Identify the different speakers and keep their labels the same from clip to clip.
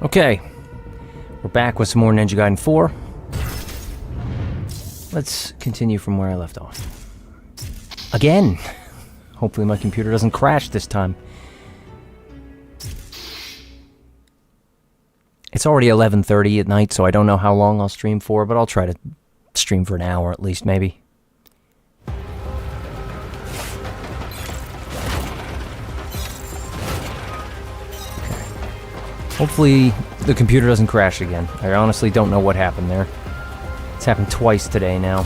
Speaker 1: Okay, we're back with some more Ninja Gaiden 4. Let's continue from where I left off. Again! Hopefully my computer doesn't crash this time. It's already 11:30 at night, so I don't know how long I'll stream for, but I'll try to stream for an hour at least, maybe. Hopefully the computer doesn't crash again. I honestly don't know what happened there. It's happened twice today now.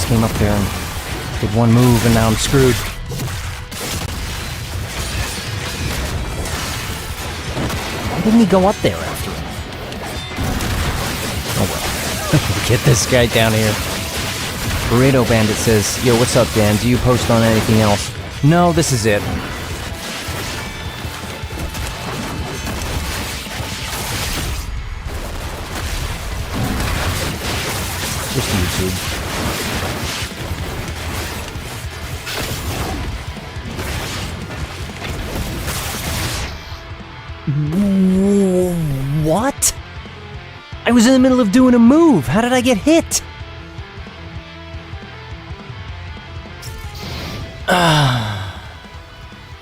Speaker 1: Came up there and did one move and now I'm screwed. Why didn't he go up there after him? Oh well. Get this guy down here. Burrito Bandit says, "Yo, what's up, Dan? Do you post on anything else?" No, this is it. Just YouTube. What? I was in the middle of doing a move. How did I get hit?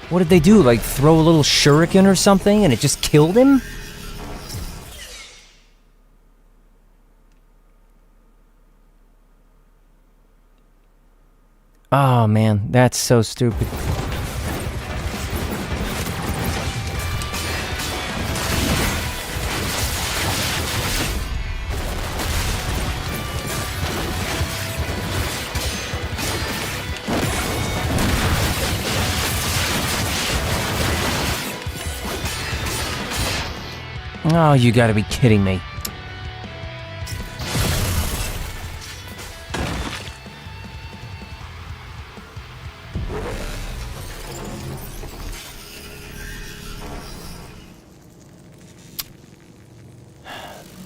Speaker 1: What did they do? Like throw a little shuriken or something and it just killed him? Oh man, that's so stupid. Oh, you gotta be kidding me.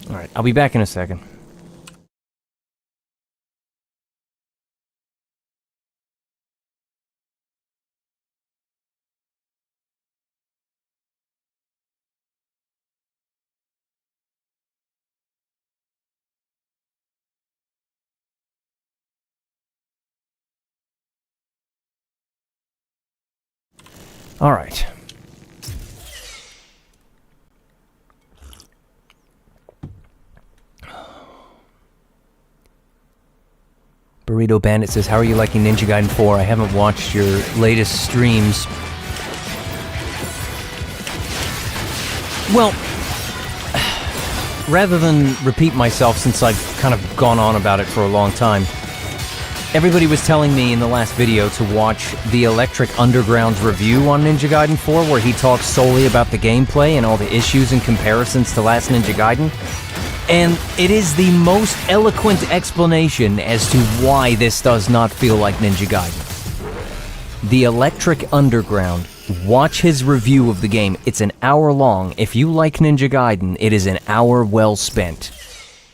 Speaker 1: Alright, I'll be back in a second. All right. Burrito Bandit says, "How are you liking Ninja Gaiden 4? I haven't watched your latest streams." Well, rather than repeat myself since I've kind of gone on about it for a long time, everybody was telling me in the last video to watch the Electric Underground's review on Ninja Gaiden 4, where he talks solely about the gameplay and all the issues and comparisons to last Ninja Gaiden. And it is the most eloquent explanation as to why this does not feel like Ninja Gaiden. The Electric Underground, watch his review of the game. It's an hour long. If you like Ninja Gaiden, it is an hour well spent.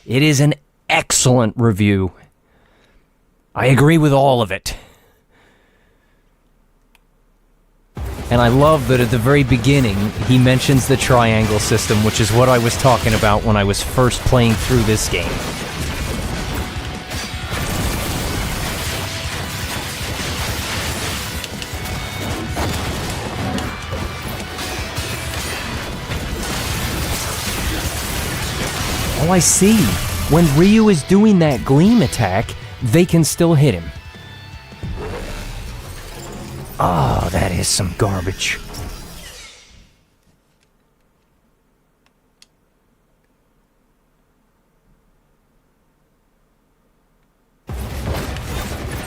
Speaker 1: It is an excellent review. I agree with all of it. And I love that at the very beginning, he mentions the triangle system, which is what I was talking about when I was first playing through this game. Oh, I see. When Ryu is doing that gleam attack, they can still hit him. Oh, that is some garbage.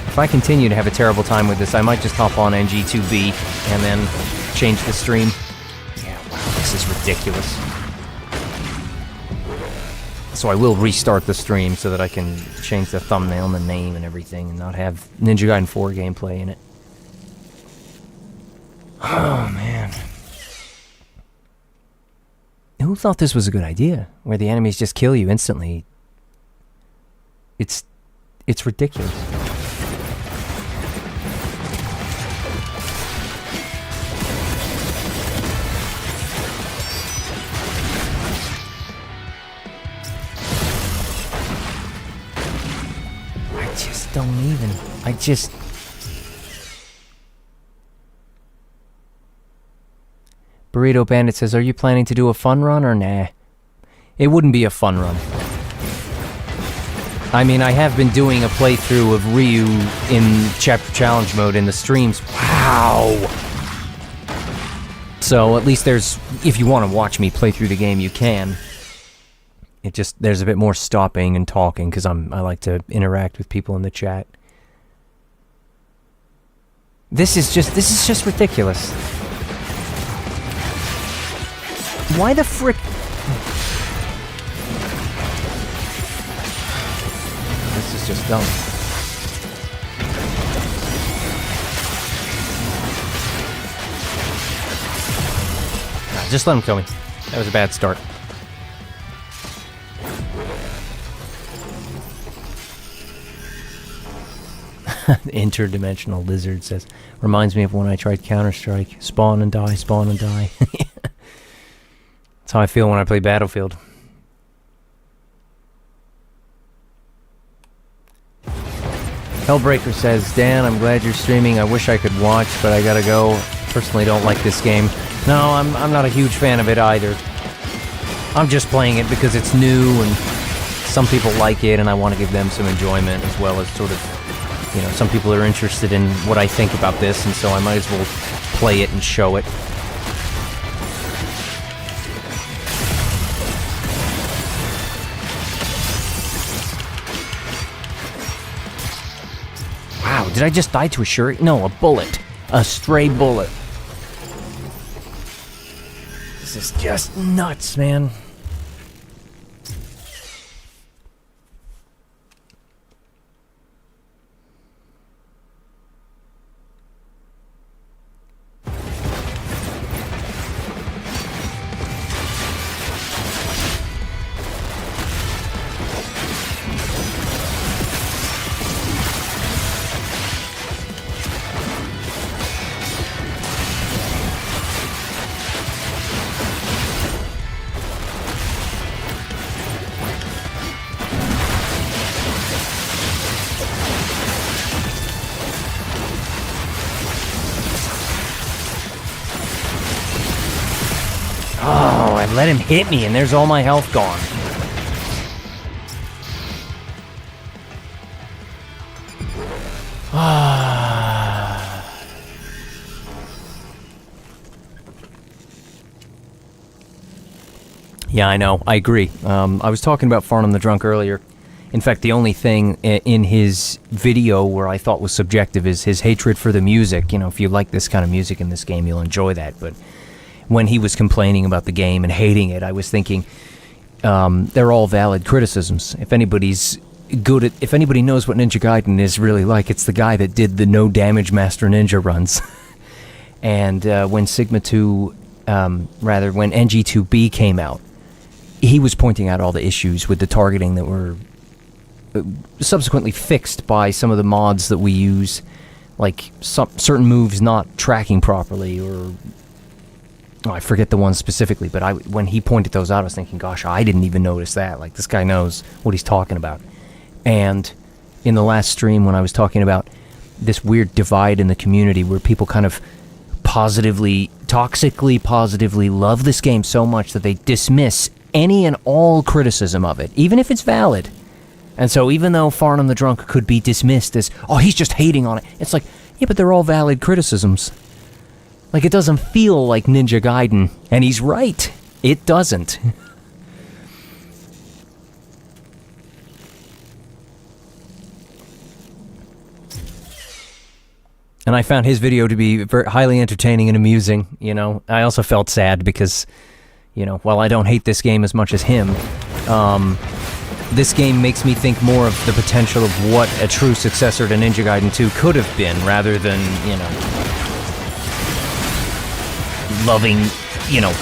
Speaker 1: If I continue to have a terrible time with this, I might just hop on NG2B and then change the stream. Yeah, wow, this is ridiculous. So I will restart the stream so that I can change the thumbnail and the name and everything and not have Ninja Gaiden 4 gameplay in it. Oh, man. Who thought this was a good idea? Where the enemies just kill you instantly. It's ridiculous. I just... Burrito Bandit says, are you planning to do a fun run or nah? It wouldn't be a fun run. I mean, I have been doing a playthrough of Ryu in Chapter Challenge mode in the streams. Wow! So at least there's... If you want to watch me play through the game, you can. It just... There's a bit more stopping and talking, because I like to interact with people in the chat. This is just ridiculous. Why the frick? This is just dumb. Nah, just let him kill me. That was a bad start. Interdimensional lizard says, reminds me of when I tried Counter-Strike. Spawn and die, spawn and die. That's how I feel when I play Battlefield. Hellbreaker says, Dan, I'm glad you're streaming. I wish I could watch, but I gotta go. Personally don't like this game. No, I'm not a huge fan of it either. I'm just playing it because it's new and some people like it and I want to give them some enjoyment as well as sort of, you know, some people are interested in what I think about this, and so I might as well play it and show it. Wow, did I just die to a shuri? No, a bullet. A stray bullet. This is just nuts, man. Oh, I let him hit me and there's all my health gone. Yeah, I know. I agree. I was talking about Farnham the Drunk earlier. In fact, the only thing in his video where I thought was subjective is his hatred for the music. You know, if you like this kind of music in this game, you'll enjoy that. But when he was complaining about the game and hating it, I was thinking, they're all valid criticisms. If anybody's good at... If anybody knows what Ninja Gaiden is really like, it's the guy that did the no damage Master Ninja runs. And when Sigma 2... rather, when NG2B came out, he was pointing out all the issues with the targeting that were subsequently fixed by some of the mods that we use like some certain moves not tracking properly, or I forget the one specifically, but when he pointed those out, I was thinking, gosh, I didn't even notice that. Like, this guy knows what he's talking about. And in the last stream, when I was talking about this weird divide in the community where people kind of toxically positively love this game so much that they dismiss any and all criticism of it, even if it's valid. And so even though Farnham the Drunk could be dismissed as, oh, he's just hating on it, it's like, yeah, but they're all valid criticisms. Like, it doesn't feel like Ninja Gaiden, and he's right. It doesn't. And I found his video to be very highly entertaining and amusing, you know. I also felt sad because, you know, while I don't hate this game as much as him, this game makes me think more of the potential of what a true successor to Ninja Gaiden 2 could have been, rather than, you know, loving, you know,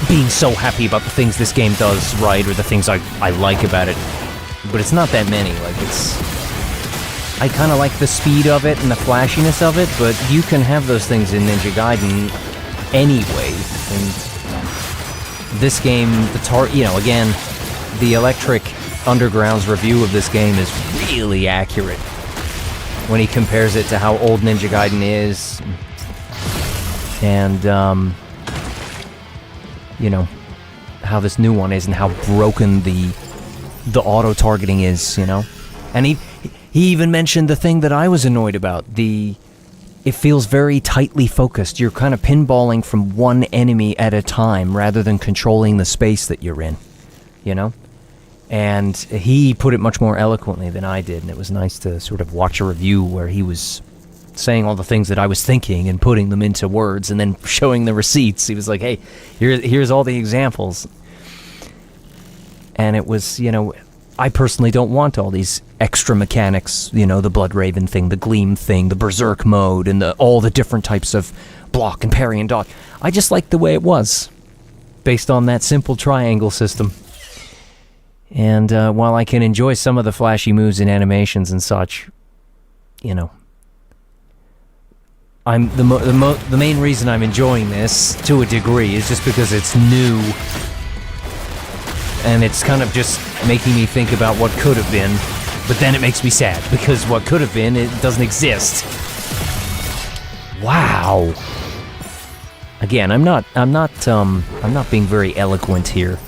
Speaker 1: being so happy about the things this game does right, or the things I like about it. But it's not that many. Like, I kind of like the speed of it and the flashiness of it, but you can have those things in Ninja Gaiden anyway. And this game, you know, again, the Electric Underground's review of this game is really accurate when he compares it to how old Ninja Gaiden is, and you know, how this new one is, and how broken the auto-targeting is, you know. And he even mentioned the thing that I was annoyed about, it feels very tightly focused. You're kind of pinballing from one enemy at a time rather than controlling the space that you're in, you know? And he put it much more eloquently than I did, and it was nice to sort of watch a review where he was saying all the things that I was thinking and putting them into words and then showing the receipts. He was like, hey, here's all the examples. And it was, you know, I personally don't want all these extra mechanics, you know, the Blood Raven thing, the Gleam thing, the Berserk mode, and all the different types of block and parry and dodge. I just liked the way it was, based on that simple triangle system. And while I can enjoy some of the flashy moves and animations and such, you know, I'm the main reason I'm enjoying this to a degree is just because it's new, and it's kind of just making me think about what could have been. But then it makes me sad because what could have been, it doesn't exist. Wow. Again, I'm not being very eloquent here.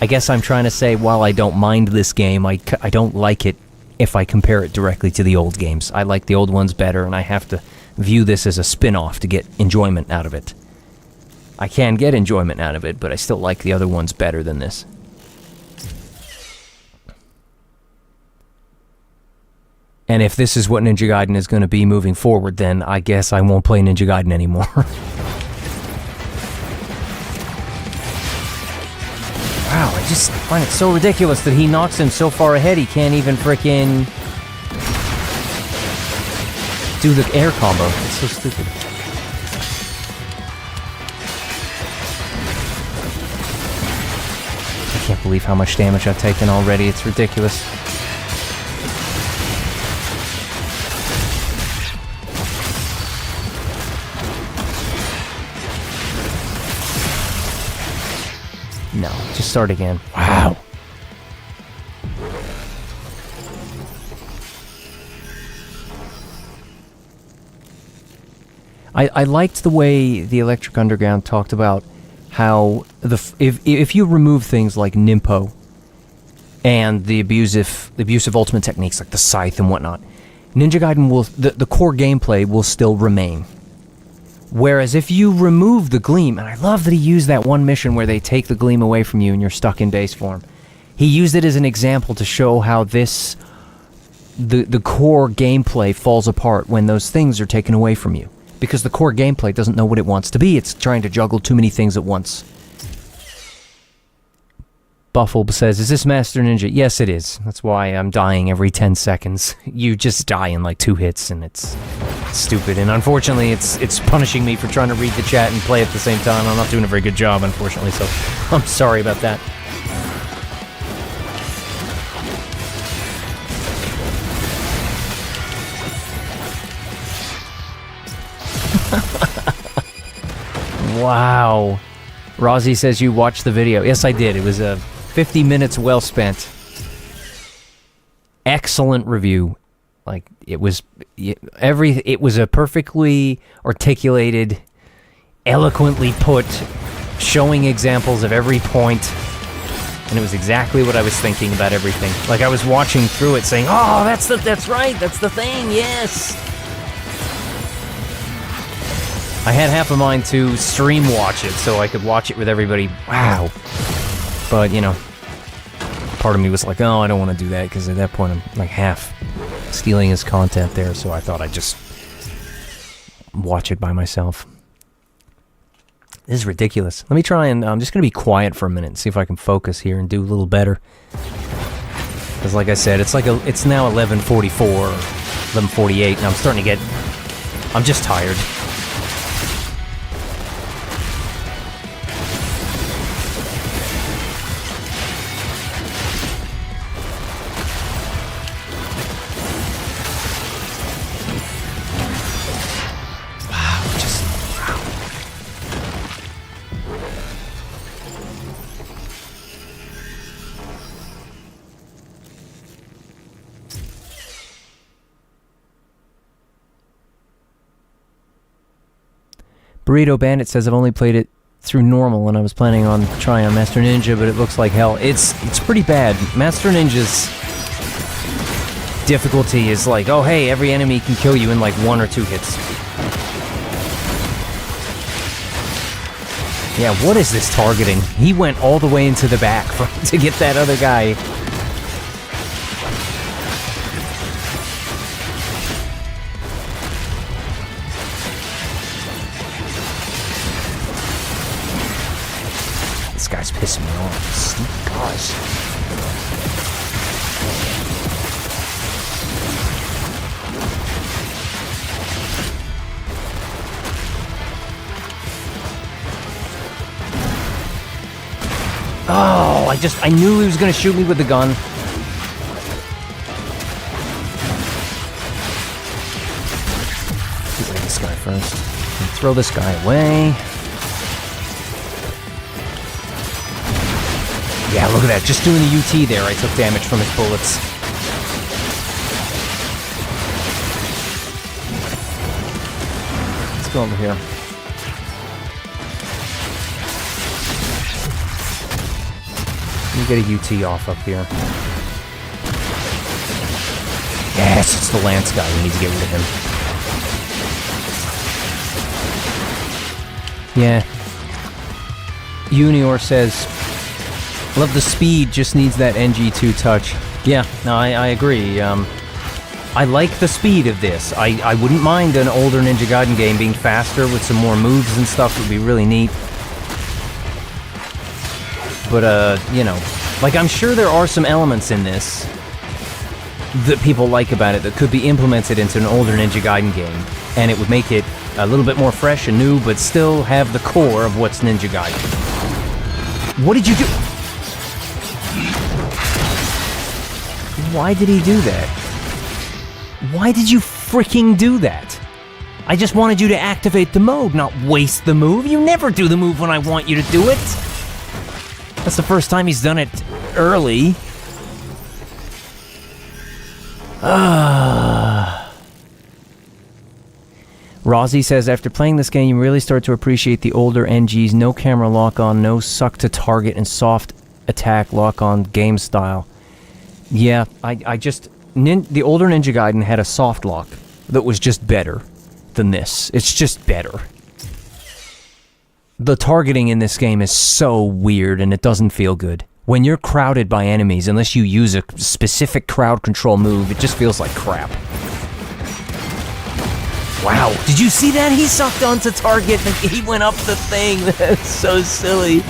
Speaker 1: I guess I'm trying to say, while I don't mind this game, I don't like it if I compare it directly to the old games. I like the old ones better, and I have to view this as a spin-off to get enjoyment out of it. I can get enjoyment out of it, but I still like the other ones better than this. And if this is what Ninja Gaiden is going to be moving forward, then I guess I won't play Ninja Gaiden anymore. Wow, I just find it so ridiculous that he knocks him so far ahead he can't even frickin' do the air combo. It's so stupid. I can't believe how much damage I've taken already. It's ridiculous. No, just start again. Wow. I liked the way the Electric Underground talked about how if you remove things like Nimpo and the abusive ultimate techniques like the scythe and whatnot, Ninja Gaiden will the core gameplay will still remain. Whereas if you remove the Gleam, and I love that he used that one mission where they take the Gleam away from you and you're stuck in base form. He used it as an example to show how the core gameplay falls apart when those things are taken away from you. Because the core gameplay doesn't know what it wants to be. It's trying to juggle too many things at once. Buffle says, is this Master Ninja? Yes, it is. That's why I'm dying every 10 seconds. You just die in like 2 hits, and it's stupid. And unfortunately, it's punishing me for trying to read the chat and play at the same time. I'm not doing a very good job, unfortunately, so I'm sorry about that. Wow. Rozzy says you watched the video. Yes, I did. It was 50 minutes well spent. Excellent review. Like, it was a perfectly articulated, eloquently put, showing examples of every point, and it was exactly what I was thinking about everything. Like, I was watching through it saying, oh, that's right, that's the thing, yes! I had half a mind to stream watch it so I could watch it with everybody. Wow. But, you know, part of me was like, oh, I don't want to do that, because at that point I'm like half stealing his content there, so I thought I'd just watch it by myself. This is ridiculous. Let me try and... I'm just going to be quiet for a minute and see if I can focus here and do a little better. Because like I said, it's now 11:44 or 11:48, and I'm starting to get... I'm just tired. Burrito Bandit says I've only played it through normal and I was planning on trying on Master Ninja, but it looks like hell. It's pretty bad. Master Ninja's difficulty is like, oh hey, every enemy can kill you in like 1 or 2 hits. Yeah, what is this targeting? He went all the way into the back to get that other guy. This guy's pissing me off. Stupid guys. Oh, I knew he was gonna shoot me with the gun. Let's get this guy first. Throw this guy away. Yeah, look at that. Just doing the UT there, I took damage from his bullets. Let's go over here. Let me get a UT off up here. Yes, it's the Lance guy. We need to get rid of him. Yeah. Junior says, love the speed, just needs that NG2 touch. Yeah, no, I agree. I like the speed of this. I wouldn't mind an older Ninja Gaiden game being faster with some more moves and stuff. It would be really neat. But, you know, like, I'm sure there are some elements in this that people like about it that could be implemented into an older Ninja Gaiden game, and it would make it a little bit more fresh and new, but still have the core of what's Ninja Gaiden. What did you do? Why did he do that? Why did you freaking do that? I just wanted you to activate the mode, not waste the move. You never do the move when I want you to do it. That's the first time he's done it early. Rozzy says, after playing this game, you really start to appreciate the older NG's no camera lock-on, no suck to target, and soft attack lock-on game style. Yeah, I just... the older Ninja Gaiden had a soft lock that was just better than this. It's just better. The targeting in this game is so weird and it doesn't feel good. When you're crowded by enemies, unless you use a specific crowd control move, it just feels like crap. Wow, did you see that? He sucked onto target and he went up the thing. That's so silly. I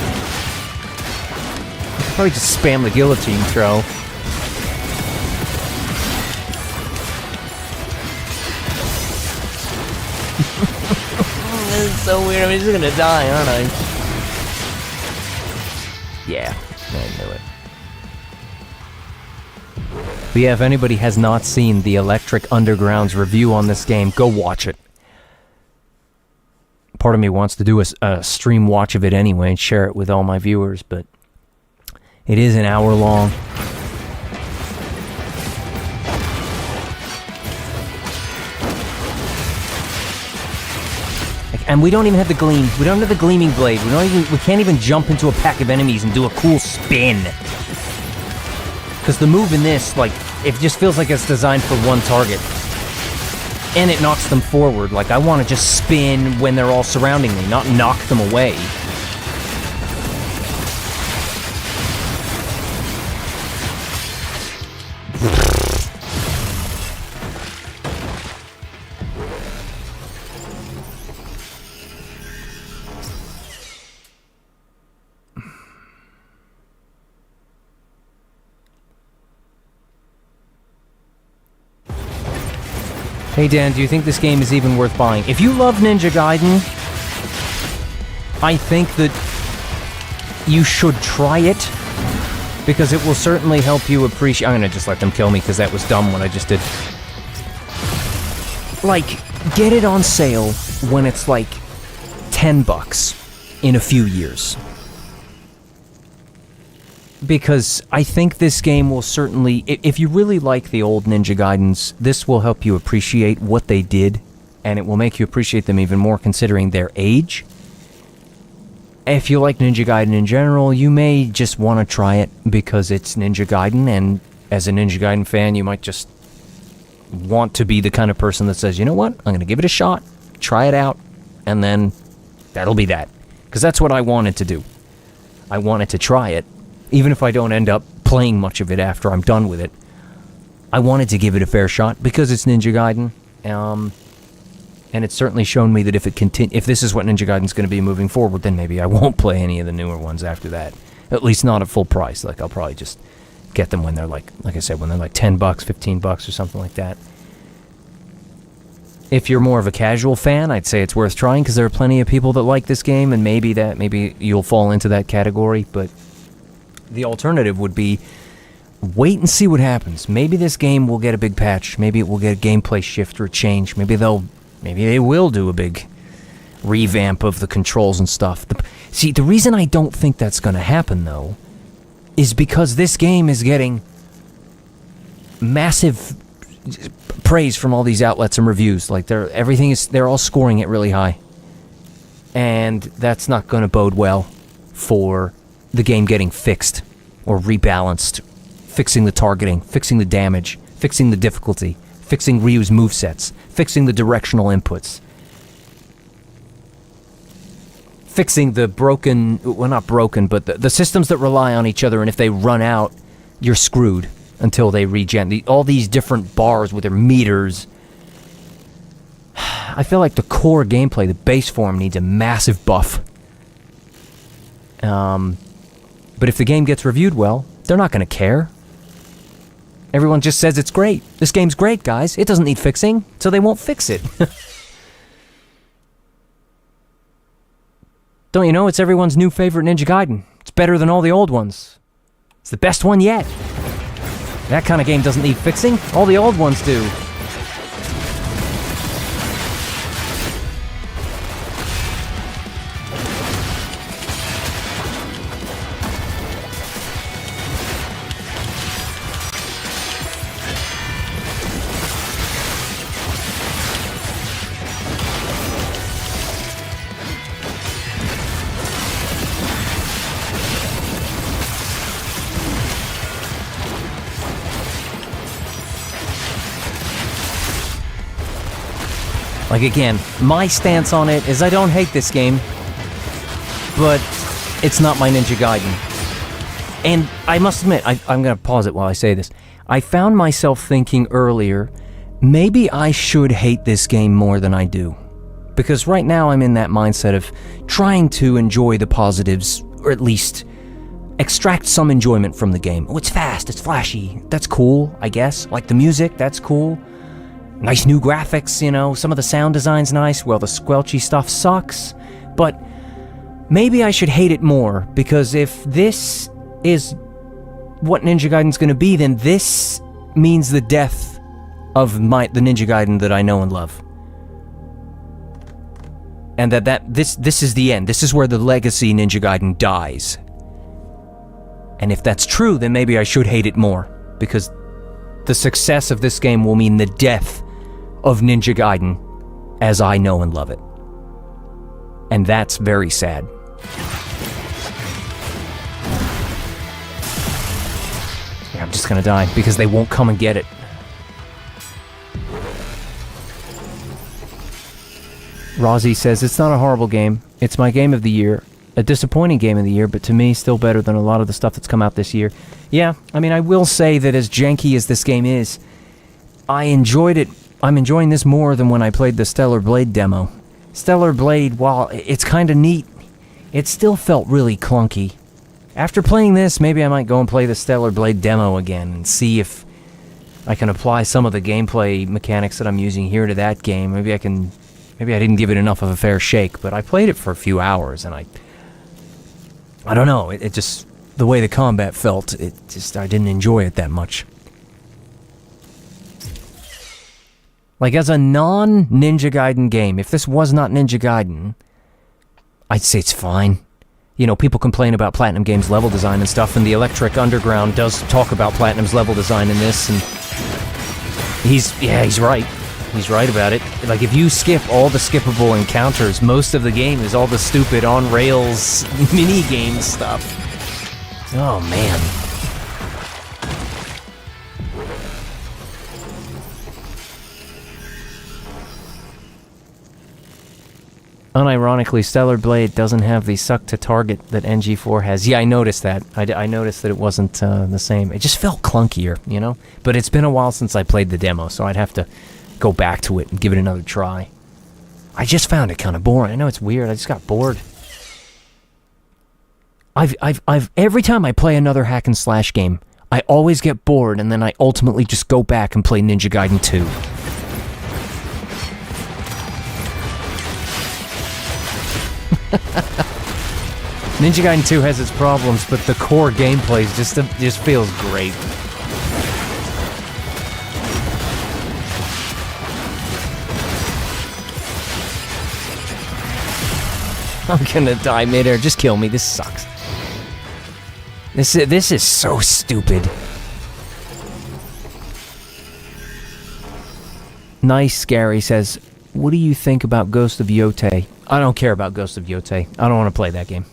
Speaker 1: could probably just spam the guillotine throw. This is so weird. I'm just gonna die, aren't I? Yeah, I knew it. But yeah, if anybody has not seen the Electric Underground's review on this game, go watch it. Part of me wants to do a stream watch of it anyway and share it with all my viewers, but it is an hour long. And we don't even have the gleam. We don't have the gleaming blade. We can't even jump into a pack of enemies and do a cool spin. Because the move in this, like, it just feels like it's designed for one target. And it knocks them forward. Like, I want to just spin when they're all surrounding me, not knock them away. Hey Dan, do you think this game is even worth buying? If you love Ninja Gaiden, I think that you should try it, because it will certainly help you appreciate... I'm gonna just let them kill me, because that was dumb what I just did. Like, get it on sale when it's like $10 in a few years. Because I think this game will certainly... If you really like the old Ninja Gaidens, this will help you appreciate what they did, and it will make you appreciate them even more considering their age. If you like Ninja Gaiden in general, you may just want to try it because it's Ninja Gaiden, and as a Ninja Gaiden fan, you might just want to be the kind of person that says, you know what, I'm going to give it a shot, try it out, and then that'll be that. Because that's what I wanted to do. I wanted to try it. Even if I don't end up playing much of it after I'm done with it, I wanted to give it a fair shot because it's Ninja Gaiden, and it's certainly shown me that if this is what Ninja Gaiden's going to be moving forward, then maybe I won't play any of the newer ones after that. At least not at full price. Like, I'll probably just get them when they're like I said, when they're like $10, $15 or something like that. If you're more of a casual fan, I'd say it's worth trying because there are plenty of people that like this game, and maybe you'll fall into that category, but the alternative would be wait and see what happens. Maybe this game will get a big patch. Maybe it will get a gameplay shift or a change. Maybe they will do a big revamp of the controls and stuff. See, the reason I don't think that's going to happen, though, is because this game is getting massive praise from all these outlets and reviews. Like, they're all scoring it really high. And that's not going to bode well for the game getting fixed or rebalanced, fixing the targeting, fixing the damage, fixing the difficulty, fixing Ryu's movesets, fixing the directional inputs, fixing the broken, well, not broken, but the systems that rely on each other, and if they run out, you're screwed until they regen. All these different bars with their meters. I feel like the core gameplay, the base form, needs a massive buff. But if the game gets reviewed well, they're not going to care. Everyone just says it's great. This game's great, guys. It doesn't need fixing, so they won't fix it. Don't you know, it's everyone's new favorite Ninja Gaiden. It's better than all the old ones. It's the best one yet. That kind of game doesn't need fixing. All the old ones do. Like, again, my stance on it is I don't hate this game, but it's not my Ninja Gaiden. And I must admit, I'm going to pause it while I say this. I found myself thinking earlier, maybe I should hate this game more than I do. Because right now I'm in that mindset of trying to enjoy the positives, or at least extract some enjoyment from the game. Oh, it's fast, it's flashy, that's cool, I guess. Like the music, that's cool. Nice new graphics, you know, some of the sound design's nice, well, the squelchy stuff sucks, but maybe I should hate it more, because if this is what Ninja Gaiden's gonna be, then this means the death of the Ninja Gaiden that I know and love. and this is the end. This is where the legacy Ninja Gaiden dies. And if that's true, then maybe I should hate it more, because the success of this game will mean the death of Ninja Gaiden as I know and love it. And that's very sad. Yeah, I'm just gonna die because they won't come and get it. Rozzy says, it's not a horrible game. It's my game of the year. A disappointing game of the year, but to me, still better than a lot of the stuff that's come out this year. Yeah, I mean, I will say that as janky as this game is, I enjoyed it. I'm enjoying this more than when I played the Stellar Blade demo. Stellar Blade, while it's kind of neat, it still felt really clunky. After playing this, maybe I might go and play the Stellar Blade demo again and see if I can apply some of the gameplay mechanics that I'm using here to that game. Maybe I didn't give it enough of a fair shake, but I played it for a few hours and I don't know, it just, the way the combat felt, I didn't enjoy it that much. Like, as a non-Ninja Gaiden game, if this was not Ninja Gaiden, I'd say it's fine. You know, people complain about Platinum Games' level design and stuff, and the Electric Underground does talk about Platinum's level design in this, and he's right. He's right about it. Like, if you skip all the skippable encounters, most of the game is all the stupid on-rails mini-game stuff. Oh, man. Unironically, Stellar Blade doesn't have the suck to target that NG4 has. Yeah, I noticed that. I noticed that it wasn't the same. It just felt clunkier, you know? But it's been a while since I played the demo, so I'd have to go back to it and give it another try. I just found it kind of boring. I know it's weird. I just got bored. I've every time I play another hack and slash game, I always get bored, and then I ultimately just go back and play Ninja Gaiden 2. Ninja Gaiden 2 has its problems, but the core gameplay just feels great. I'm gonna die midair. Just kill me. This sucks. This is so stupid. Nice Gary says, what do you think about Ghost of Yotei? I don't care about Ghost of Yotei. I don't want to play that game.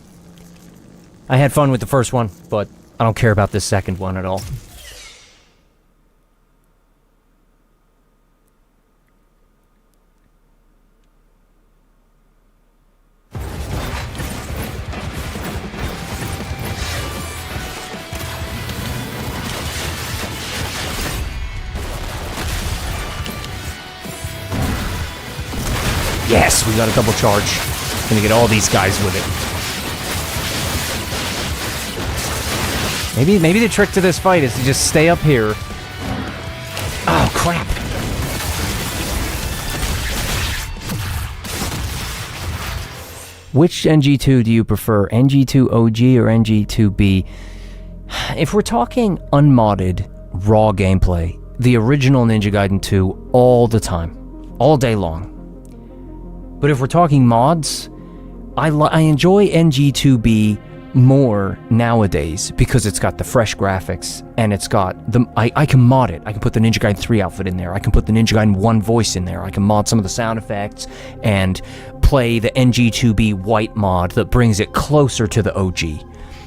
Speaker 1: I had fun with the first one, but I don't care about this second one at all. Yes, we got a double charge. Gonna get all these guys with it. Maybe the trick to this fight is to just stay up here. Oh, crap. Which NG2 do you prefer? NG2 OG or NG2B? If we're talking unmodded, raw gameplay, the original Ninja Gaiden 2 all the time. All day long. But if we're talking mods, I enjoy NG2B more nowadays because it's got the fresh graphics and it's got the I can mod it. I can put the Ninja Gaiden 3 outfit in there. I can put the Ninja Gaiden 1 voice in there. I can mod some of the sound effects and play the NG2B white mod that brings it closer to the OG.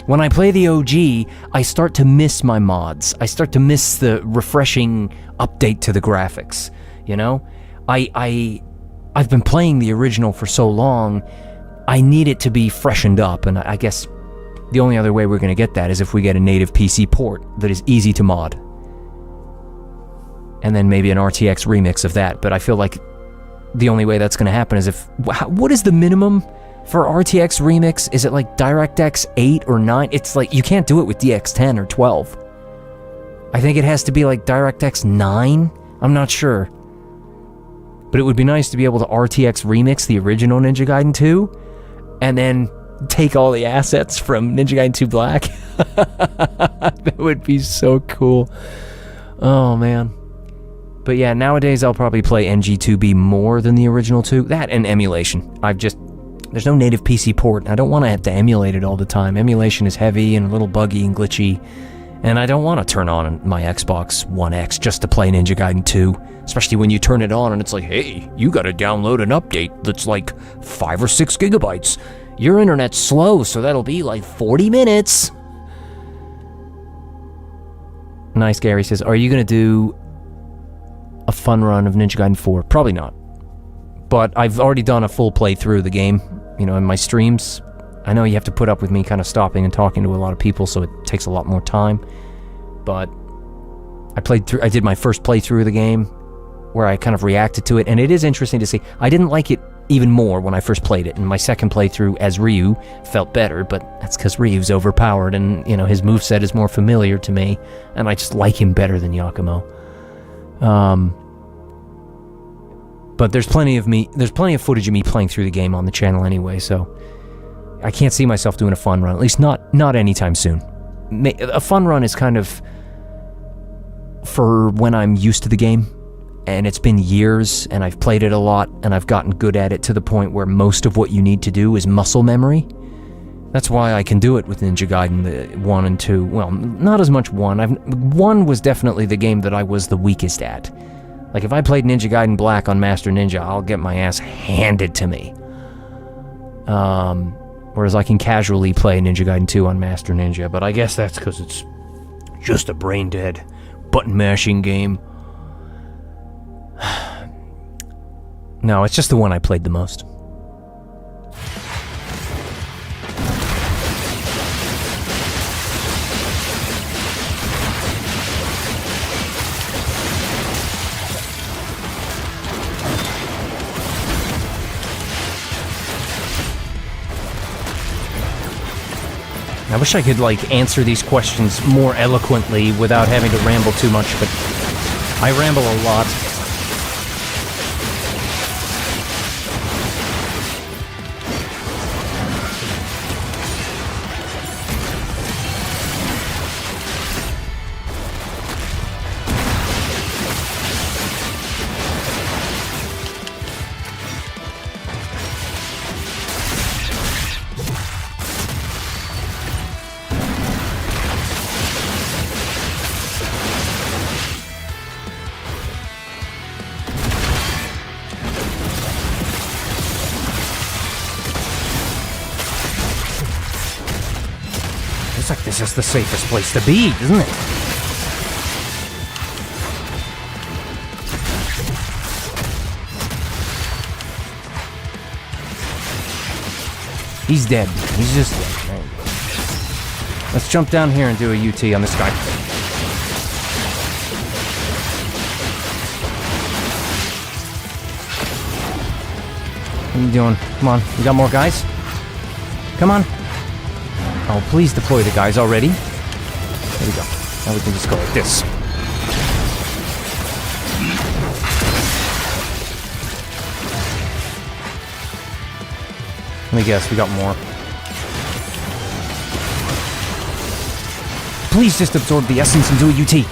Speaker 1: When I play the OG, I start to miss my mods. I start to miss the refreshing update to the graphics, you know? I've been playing the original for so long, I need it to be freshened up, and I guess the only other way we're going to get that is if we get a native PC port that is easy to mod. And then maybe an RTX remix of that, but I feel like the only way that's going to happen is if... What is the minimum for RTX remix? Is it like DirectX 8 or 9? It's like, you can't do it with DX10 or 12. I think it has to be like DirectX 9? I'm not sure. But it would be nice to be able to RTX remix the original Ninja Gaiden 2, and then take all the assets from Ninja Gaiden 2 Black. That would be so cool. Oh, man. But yeah, nowadays I'll probably play NG2B more than the original 2. That and emulation. There's no native PC port. I don't want to have to emulate it all the time. Emulation is heavy and a little buggy and glitchy, and I don't want to turn on my Xbox One X just to play Ninja Gaiden 2, especially when you turn it on and it's like, hey, you gotta download an update that's like 5 or 6 gigabytes. Your internet's slow, so that'll be like 40 minutes. Nice, Gary says, are you gonna do a fun run of Ninja Gaiden 4? Probably not. But I've already done a full playthrough of the game, you know, in my streams. I know you have to put up with me kind of stopping and talking to a lot of people, so it takes a lot more time. But I did my first playthrough of the game, where I kind of reacted to it, and it is interesting to see. I didn't like it even more when I first played it, and my second playthrough as Ryu felt better, but that's because Ryu's overpowered, and, you know, his moveset is more familiar to me, and I just like him better than Yakumo. But there's plenty of footage of me playing through the game on the channel anyway, so I can't see myself doing a fun run, at least not anytime soon. A fun run is kind of for when I'm used to the game, and it's been years, and I've played it a lot, and I've gotten good at it to the point where most of what you need to do is muscle memory. That's why I can do it with Ninja Gaiden the 1 and 2. Well, not as much 1. 1 was definitely the game that I was the weakest at. Like, if I played Ninja Gaiden Black on Master Ninja, I'll get my ass handed to me. Whereas I can casually play Ninja Gaiden 2 on Master Ninja, but I guess that's because it's just a brain-dead, button-mashing game. No, it's just the one I played the most. I wish I could, like, answer these questions more eloquently without having to ramble too much, but I ramble a lot. Looks like this is the safest place to be, doesn't it? He's dead. He's just dead. Let's jump down here and do a UT on this guy. What are you doing? Come on. You got more guys? Come on. Oh, please deploy the guys already. There we go. Now we can just go like this. Let me guess, we got more. Please just absorb the essence and do a UT.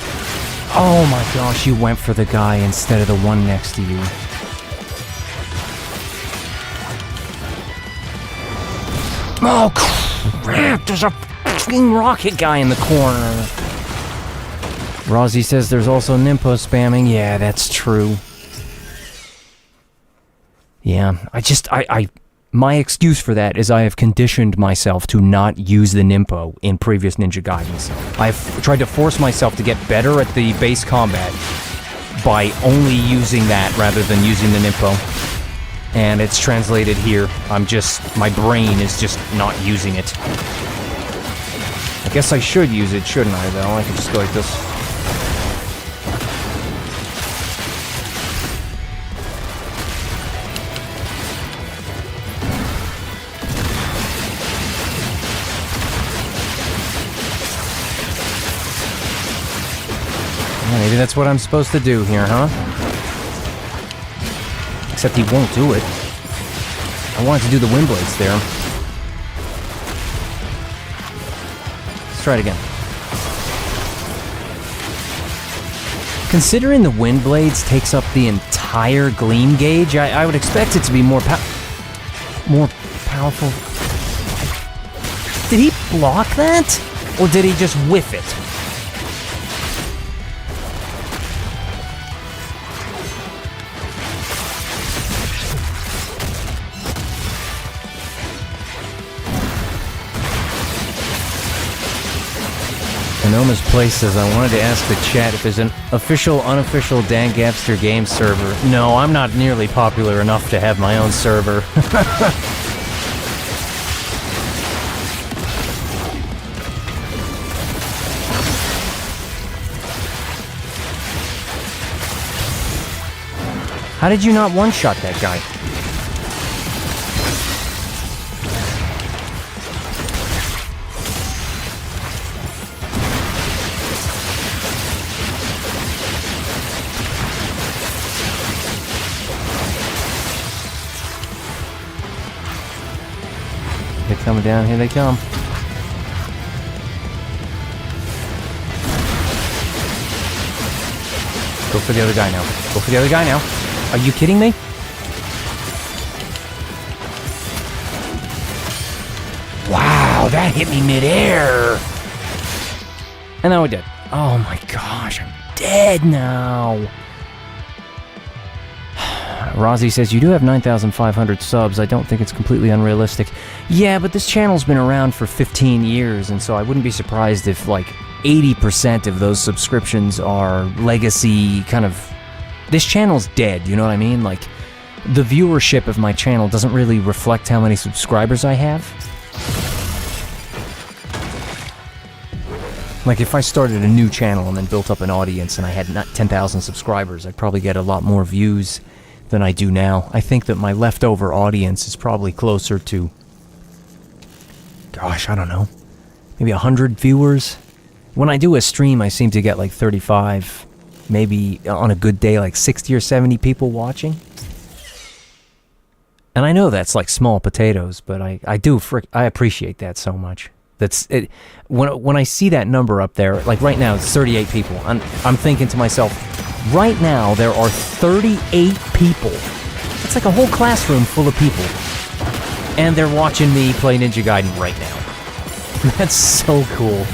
Speaker 1: Oh my gosh, you went for the guy instead of the one next to you. Oh crap, there's a fucking rocket guy in the corner. Rozzy says there's also Nimpo spamming. Yeah, that's true. Yeah, my excuse for that is I have conditioned myself to not use the Nimpo in previous Ninja Gaidens. I've tried to force myself to get better at the base combat by only using that rather than using the Nimpo. And it's translated here. My brain is just not using it. I guess I should use it, shouldn't I, though? I could just go like this. Maybe that's what I'm supposed to do here, huh? Except he won't do it. I wanted to do the wind blades there. Let's try it again. Considering the wind blades takes up the entire gleam gauge, I would expect it to be more powerful... Did he block that? Or did he just whiff it? Anoma's Place says, I wanted to ask the chat if there's an official, unofficial Dan Gapster game server. No, I'm not nearly popular enough to have my own server. How did you not one-shot that guy? They're coming down, here they come. Go for the other guy now. Go for the other guy now. Are you kidding me? Wow, that hit me midair. And now we're dead. Oh my gosh, I'm dead now. Rozzy says, you do have 9,500 subs. I don't think it's completely unrealistic. Yeah, but this channel's been around for 15 years, and so I wouldn't be surprised if, like, 80% of those subscriptions are legacy kind of... This channel's dead, you know what I mean? Like, the viewership of my channel doesn't really reflect how many subscribers I have. Like, if I started a new channel and then built up an audience and I had not 10,000 subscribers, I'd probably get a lot more views than I do now. I think that my leftover audience is probably closer to... Gosh, I don't know. Maybe 100 viewers? When I do a stream, I seem to get like 35... Maybe on a good day, like 60 or 70 people watching. And I know that's like small potatoes, but I appreciate that so much. That's it. When I see that number up there, like right now, it's 38 people. I'm thinking to myself, right now there are 38 people. It's like a whole classroom full of people, and they're watching me play Ninja Gaiden right now. That's so cool.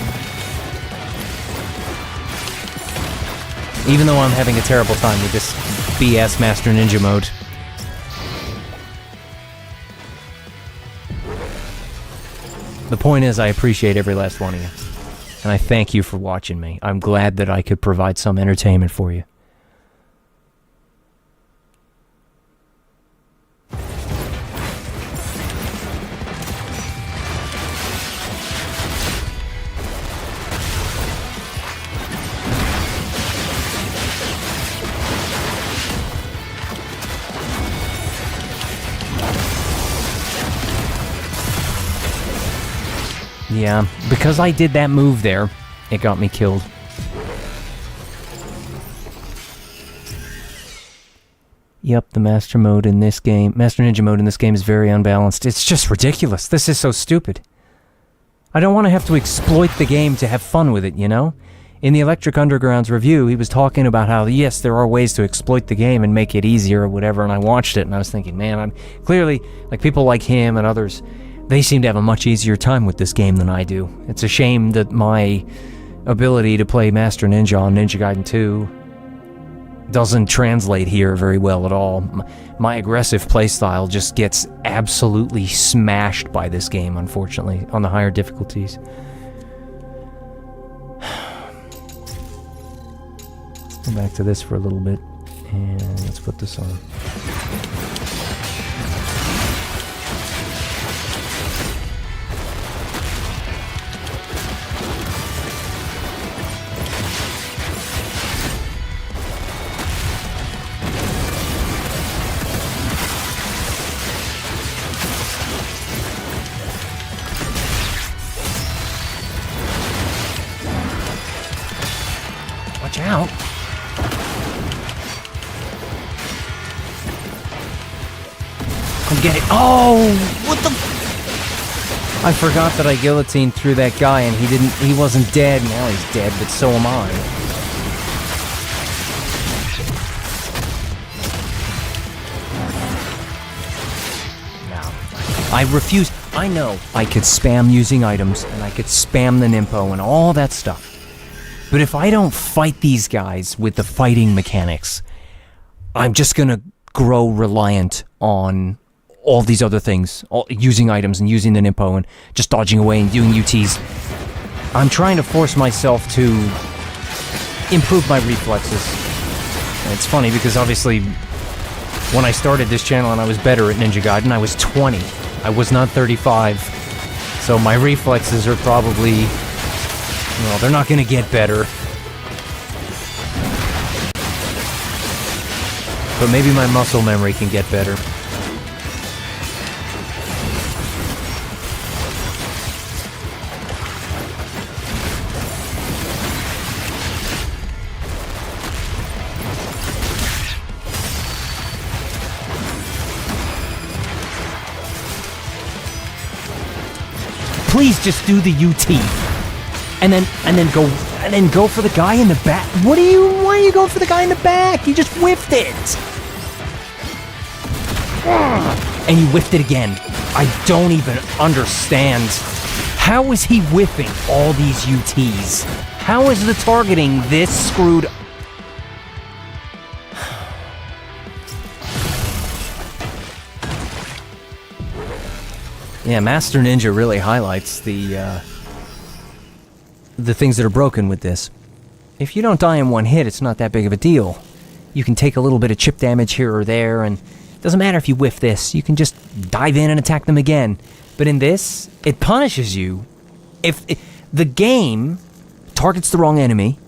Speaker 1: Even though I'm having a terrible time with this BS Master Ninja mode. The point is, I appreciate every last one of you. And I thank you for watching me. I'm glad that I could provide some entertainment for you. Yeah, because I did that move there, it got me killed. Yep, the Master Ninja mode in this game is very unbalanced. It's just ridiculous. This is so stupid. I don't want to have to exploit the game to have fun with it, you know? In the Electric Underground's review, he was talking about how, yes, there are ways to exploit the game and make it easier or whatever, and I watched it and I was thinking, man, I'm clearly, like people like him and others, they seem to have a much easier time with this game than I do. It's a shame that my ability to play Master Ninja on Ninja Gaiden 2 doesn't translate here very well at all. My aggressive playstyle just gets absolutely smashed by this game, unfortunately, on the higher difficulties. Let's go back to this for a little bit, and let's put this on. Watch out. Come get it. Oh, what the? I forgot that I guillotined through that guy and he wasn't dead. Now he's dead, but so am I. No. I refuse. I know I could spam using items, and I could spam the Nimpo and all that stuff. But if I don't fight these guys with the fighting mechanics, I'm just gonna grow reliant on all these other things, using items and using the Nimpo and just dodging away and doing UTs. I'm trying to force myself to improve my reflexes. And it's funny because obviously when I started this channel and I was better at Ninja Gaiden, I was 20. I was not 35. So my reflexes are probably, well, they're not gonna get better. But maybe my muscle memory can get better. Please just do the UT, and then go for the guy in the back. Why are you going for the guy in the back? You just whiffed it, and you whiffed it again. I don't even understand. How is he whiffing all these UTs? How is the targeting this screwed? Yeah, Master Ninja really highlights the things that are broken with this. If you don't die in one hit, it's not that big of a deal. You can take a little bit of chip damage here or there, and it doesn't matter if you whiff this. You can just dive in and attack them again. But in this, it punishes you. If the game targets the wrong enemy,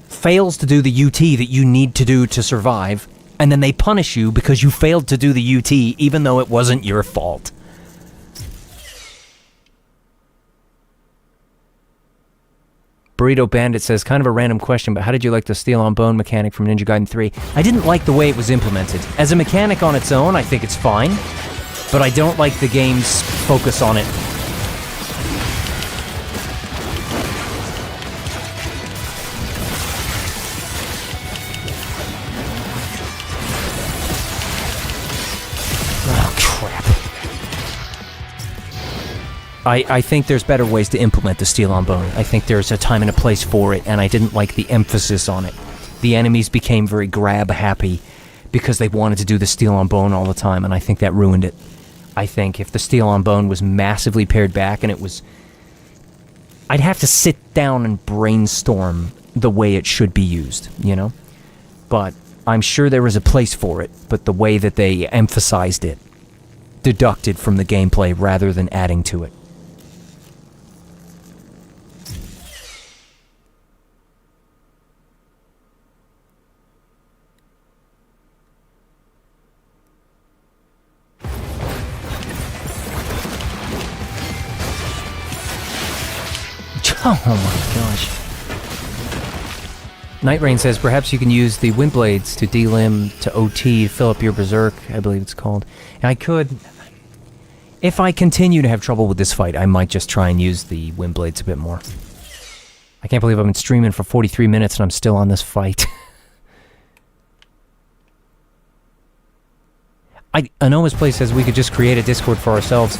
Speaker 1: fails to do the UT that you need to do to survive, and then they punish you because you failed to do the UT even though it wasn't your fault. Burrito Bandit says, kind of a random question, but how did you like the Steel on Bone mechanic from Ninja Gaiden 3? I didn't like the way it was implemented. As a mechanic on its own, I think it's fine, but I don't like the game's focus on it. I think there's better ways to implement the Steel on Bone. I think there's a time and a place for it, and I didn't like the emphasis on it. The enemies became very grab-happy because they wanted to do the Steel on Bone all the time, and I think that ruined it. I think if the Steel on Bone was massively pared back and it was... I'd have to sit down and brainstorm the way it should be used, you know? But I'm sure there was a place for it, but the way that they emphasized it deducted from the gameplay rather than adding to it. Oh my gosh. Night Rain says, perhaps you can use the Wind Blades to delimb to OT to fill up your Berserk, I believe it's called. And I could... If I continue to have trouble with this fight, I might just try and use the Wind Blades a bit more. I can't believe I've been streaming for 43 minutes and I'm still on this fight. Anoma's Place says we could just create a Discord for ourselves.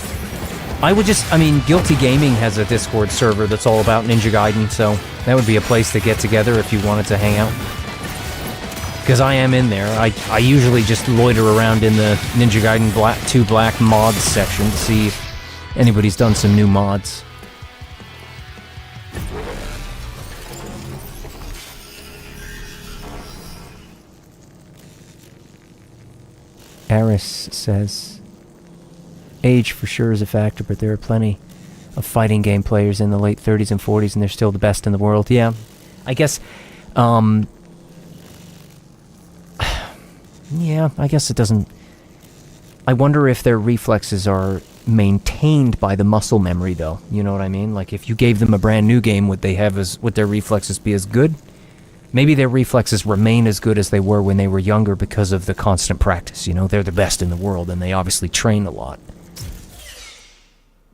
Speaker 1: I mean, Guilty Gaming has a Discord server that's all about Ninja Gaiden, so that would be a place to get together if you wanted to hang out. Because I am in there. I usually just loiter around in the Ninja Gaiden 2 Black mods section to see if anybody's done some new mods. Aris says... Age for sure is a factor, but there are plenty of fighting game players in the late 30s and 40s, and they're still the best in the world. Yeah, I guess, yeah, I guess it doesn't... I wonder if their reflexes are maintained by the muscle memory, though. You know what I mean? Like, if you gave them a brand new game, would their reflexes be as good? Maybe their reflexes remain as good as they were when they were younger because of the constant practice. You know, they're the best in the world, and they obviously train a lot.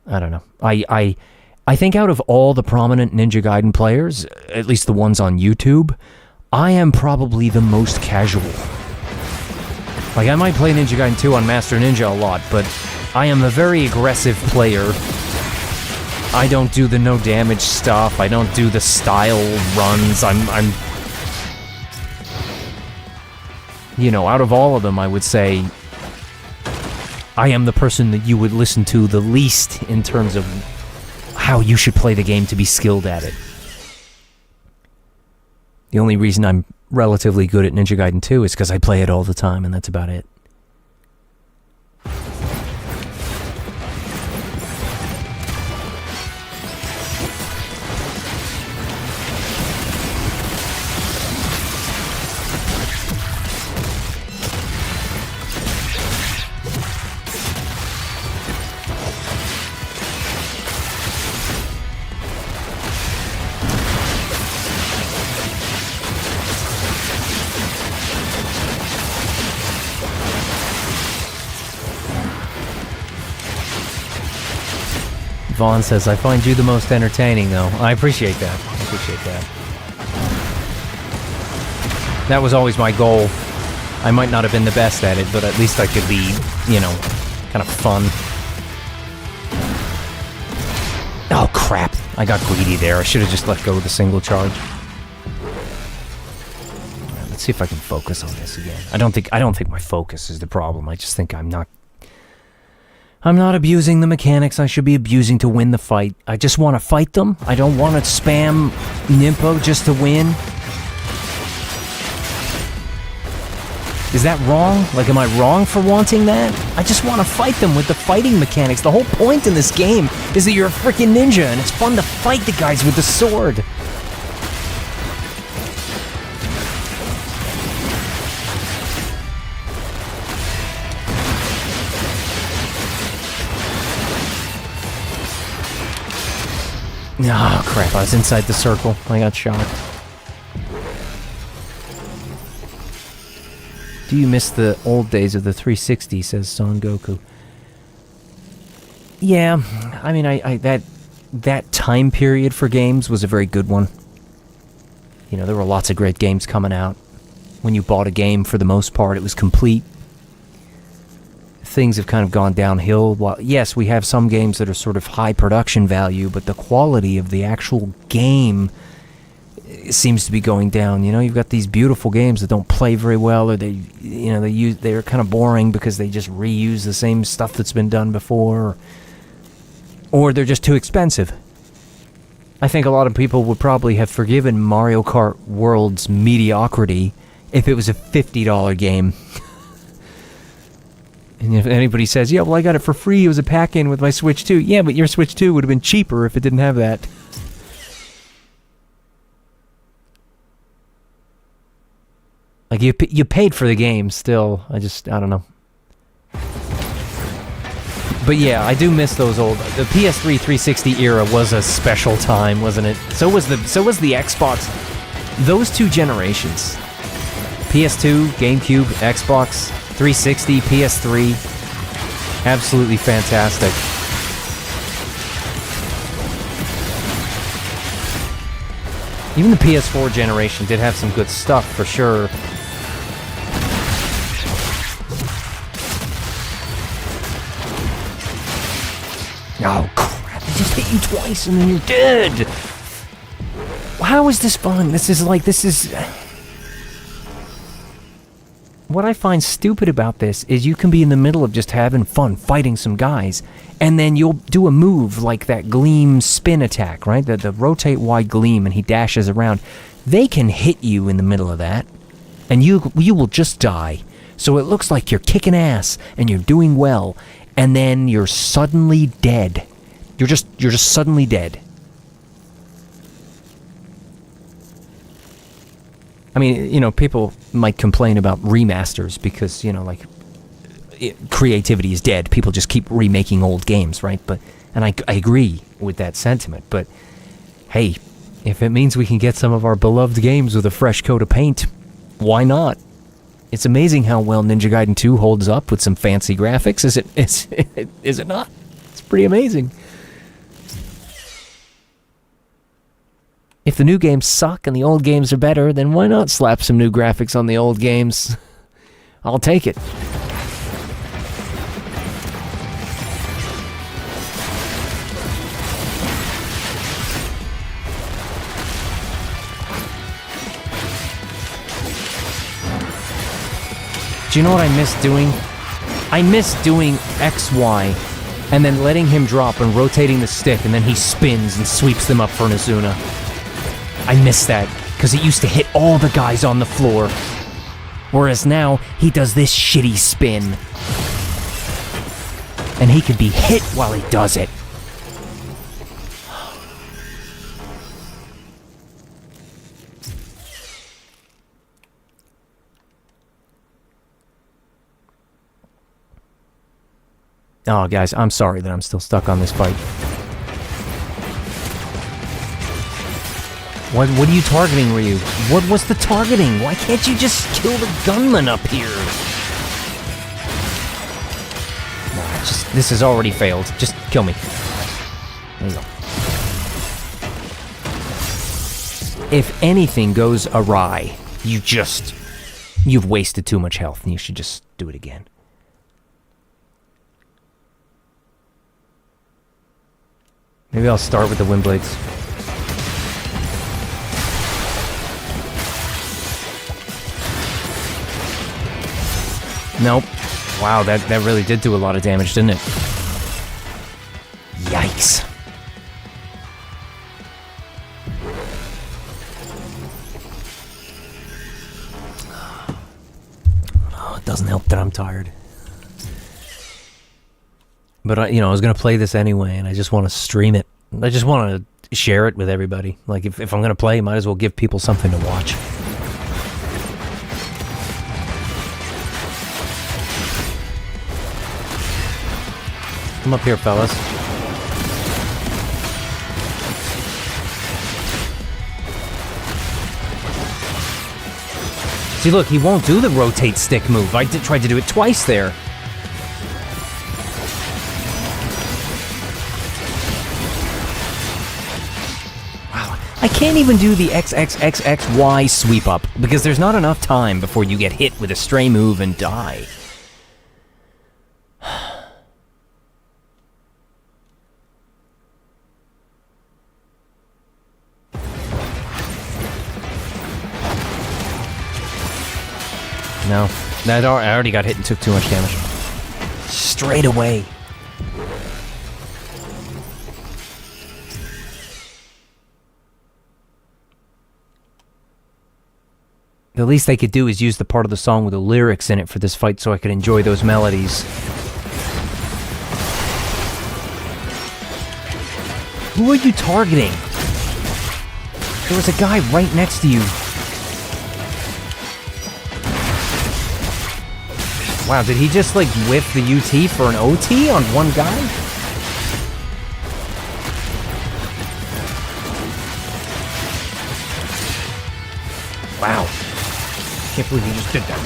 Speaker 1: I don't know. I think out of all the prominent Ninja Gaiden players, at least the ones on YouTube, I am probably the most casual. Like, I might play Ninja Gaiden 2 on Master Ninja a lot, but I am a very aggressive player. I don't do the no damage stuff. I don't do the style runs. I'm you know, out of all of them, I would say I am the person that you would listen to the least in terms of how you should play the game to be skilled at it. The only reason I'm relatively good at Ninja Gaiden 2 is because I play it all the time, and that's about it. Vaughn says, I find you the most entertaining, though. I appreciate that. I appreciate that. That was always my goal. I might not have been the best at it, but at least I could be, you know, kind of fun. Oh, crap. I got greedy there. I should have just let go of the single charge. Let's see if I can focus on this again. I don't think my focus is the problem. I just think I'm not abusing the mechanics I should be abusing to win the fight. I just want to fight them. I don't want to spam Nimpo just to win. Is that wrong? Like, am I wrong for wanting that? I just want to fight them with the fighting mechanics. The whole point in this game is that you're a freaking ninja and it's fun to fight the guys with the sword. Oh, crap, I was inside the circle. I got shot. Do you miss the old days of the 360, says Son Goku. Yeah, I mean, that time period for games was a very good one. You know, there were lots of great games coming out. When you bought a game, for the most part, it was complete. Things have kind of gone downhill. Well, yes, we have some games that are sort of high production value, but the quality of the actual game seems to be going down. You know, you've got these beautiful games that don't play very well, or they're kind of boring because they just reuse the same stuff that's been done before, or they're just too expensive. I think a lot of people would probably have forgiven Mario Kart World's mediocrity if it was a $50 game. And if anybody says, yeah, well, I got it for free, it was a pack-in with my Switch 2. Yeah, but your Switch 2 would have been cheaper if it didn't have that. Like, you paid for the game still. I don't know. But yeah, I do miss those old... The PS3 360 era was a special time, wasn't it? So was the Xbox. Those two generations. PS2, GameCube, Xbox... 360, PS3, absolutely fantastic. Even the PS4 generation did have some good stuff, for sure. Oh, crap, I just hit you twice and then you're dead! How is this fun? This is... What I find stupid about this is you can be in the middle of just having fun fighting some guys, and then you'll do a move like that Gleam spin attack, right? The rotate wide Gleam, and he dashes around. They can hit you in the middle of that, and you will just die. So it looks like you're kicking ass, and you're doing well, and then you're suddenly dead. You're just suddenly dead. I mean, you know, people might complain about remasters because, you know, like, creativity is dead. People just keep remaking old games, right? And I agree with that sentiment, but hey, if it means we can get some of our beloved games with a fresh coat of paint, why not? It's amazing how well Ninja Gaiden 2 holds up with some fancy graphics. Is it not? It's pretty amazing. If the new games suck and the old games are better, then why not slap some new graphics on the old games? I'll take it. Do you know what I miss doing? I miss doing XY and then letting him drop and rotating the stick, and then he spins and sweeps them up for Nizuna. I miss that, because it used to hit all the guys on the floor. Whereas now, he does this shitty spin. And he can be hit while he does it. Oh, guys, I'm sorry that I'm still stuck on this fight. What are you targeting, Ryu? What was the targeting? Why can't you just kill the gunman up here? Nah, this has already failed. Just kill me. There you go. If anything goes awry, you've wasted too much health, and you should just do it again. Maybe I'll start with the wind blades. Nope. Wow, that really did do a lot of damage, didn't it? Yikes. Oh, it doesn't help that I'm tired. But, I was going to play this anyway, and I just want to stream it. I just want to share it with everybody. Like, if I'm going to play, might as well give people something to watch. Come up here, fellas. See, look, he won't do the rotate stick move. I tried to do it twice there. I can't even do the XXXXY sweep up, because there's not enough time before you get hit with a stray move and die. No, I already got hit and took too much damage. Straight away. The least they could do is use the part of the song with the lyrics in it for this fight so I could enjoy those melodies. Who are you targeting? There was a guy right next to you. Wow, did he just like whiff the UT for an OT on one guy? Wow. Can't believe he just did that.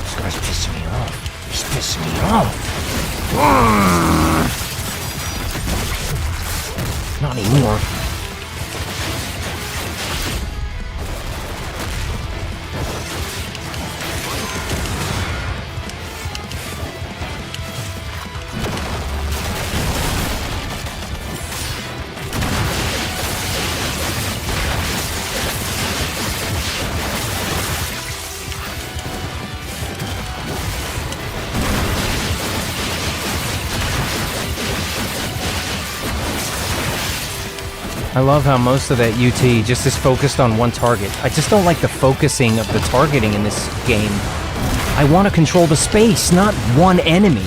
Speaker 1: This guy's pissing me off. He's pissing me off. Not anymore. I love how most of that UT just is focused on one target. I just don't like the focusing of the targeting in this game. I want to control the space, not one enemy.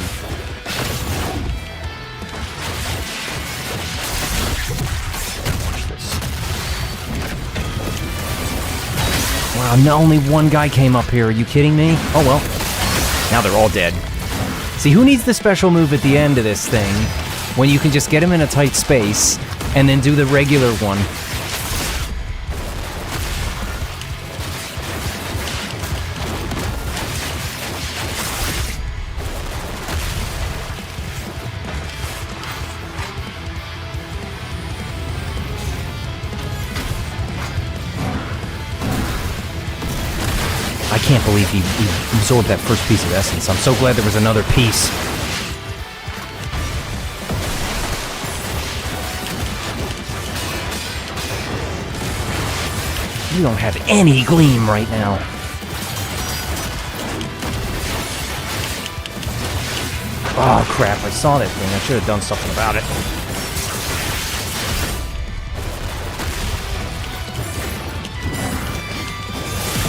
Speaker 1: Wow, not only one guy came up here. Are you kidding me? Oh well. Now they're all dead. See, who needs the special move at the end of this thing when you can just get him in a tight space and then do the regular one? I can't believe he absorbed that first piece of essence. I'm so glad there was another piece. You don't have any gleam right now. Oh crap, I saw that thing. I should have done something about it.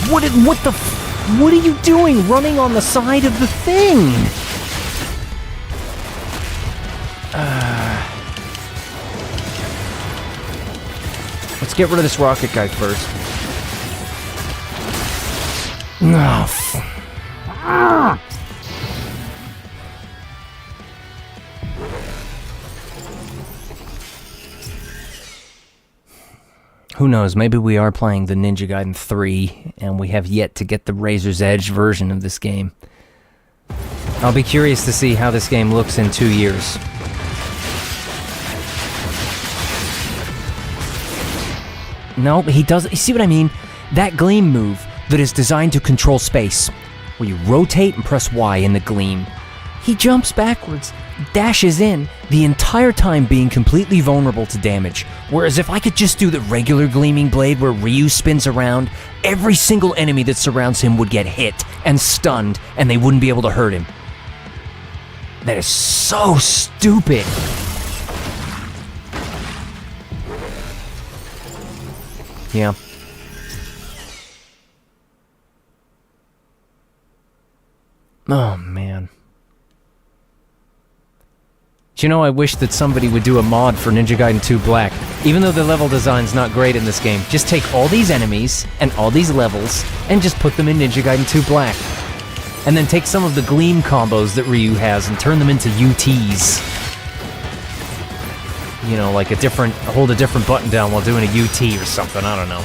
Speaker 1: What are you doing running on the side of the thing? Let's get rid of this rocket guy first. No. Who knows, maybe we are playing the Ninja Gaiden 3, and we have yet to get the Razor's Edge version of this game. I'll be curious to see how this game looks in 2 years. No, he doesn't. You see what I mean? That gleam move that is designed to control space, where you rotate and press Y in the gleam. He jumps backwards, dashes in, the entire time being completely vulnerable to damage. Whereas if I could just do the regular gleaming blade where Ryu spins around, every single enemy that surrounds him would get hit and stunned, and they wouldn't be able to hurt him. That is so stupid. Yeah. Oh, man. You know, I wish that somebody would do a mod for Ninja Gaiden 2 Black. Even though the level design's not great in this game, just take all these enemies and all these levels and just put them in Ninja Gaiden 2 Black. And then take some of the gleam combos that Ryu has and turn them into UTs. You know, like hold a different button down while doing a UT or something, I don't know.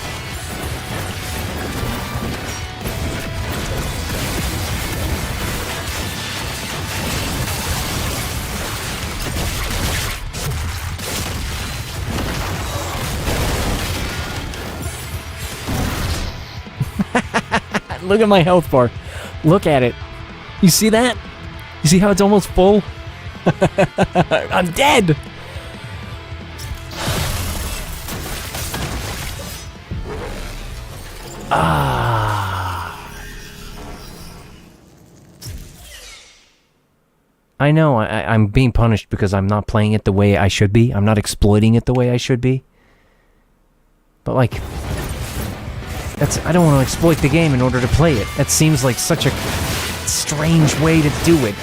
Speaker 1: Look at my health bar. Look at it. You see that? You see how it's almost full? I'm dead! I know, I'm being punished because I'm not playing it the way I should be. I'm not exploiting it the way I should be. But like... I don't want to exploit the game in order to play it. That seems like such a strange way to do it.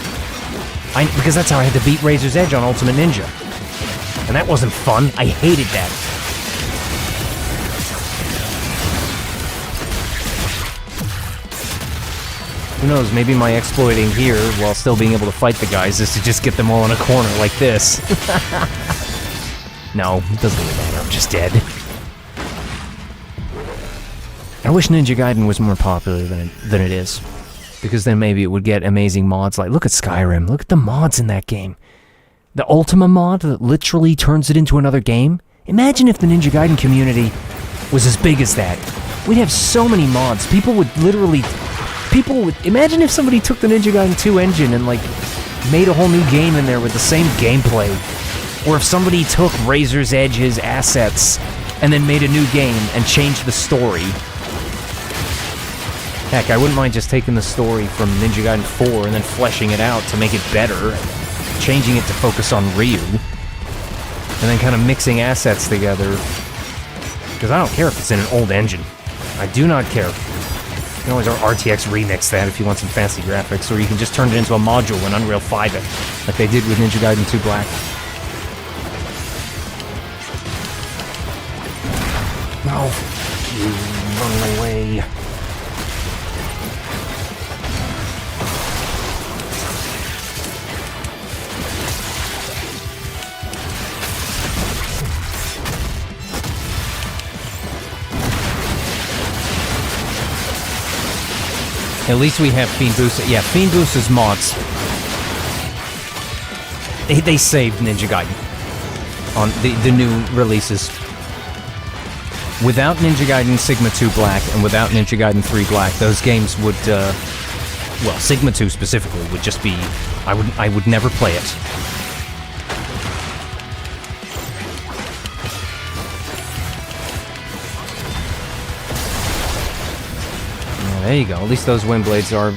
Speaker 1: Because that's how I had to beat Razor's Edge on Ultimate Ninja. And that wasn't fun. I hated that. Who knows, maybe my exploiting here, while still being able to fight the guys, is to just get them all in a corner like this. No, it doesn't really matter. I'm just dead. I wish Ninja Gaiden was more popular than it is. Because then maybe it would get amazing mods like... Look at Skyrim. Look at the mods in that game. The Ultima mod that literally turns it into another game. Imagine if the Ninja Gaiden community was as big as that. We'd have so many mods. People would literally... Imagine if somebody took the Ninja Gaiden 2 engine and, like, made a whole new game in there with the same gameplay. Or if somebody took Razor's Edge's assets and then made a new game and changed the story... Heck, I wouldn't mind just taking the story from Ninja Gaiden 4 and then fleshing it out to make it better, changing it to focus on Ryu, and then kind of mixing assets together. Because I don't care if it's in an old engine. I do not care. You can always RTX remix that if you want some fancy graphics, or you can just turn it into a module and Unreal 5 it, like they did with Ninja Gaiden 2 Black. No, you run away. At least we have Fiend Boost. Yeah, Fiend Boost's mods. They saved Ninja Gaiden on the new releases. Without Ninja Gaiden Sigma 2 Black and without Ninja Gaiden 3 Black, those games would, well, Sigma 2 specifically would just be... I would never play it. there you go. At least those wind blades are...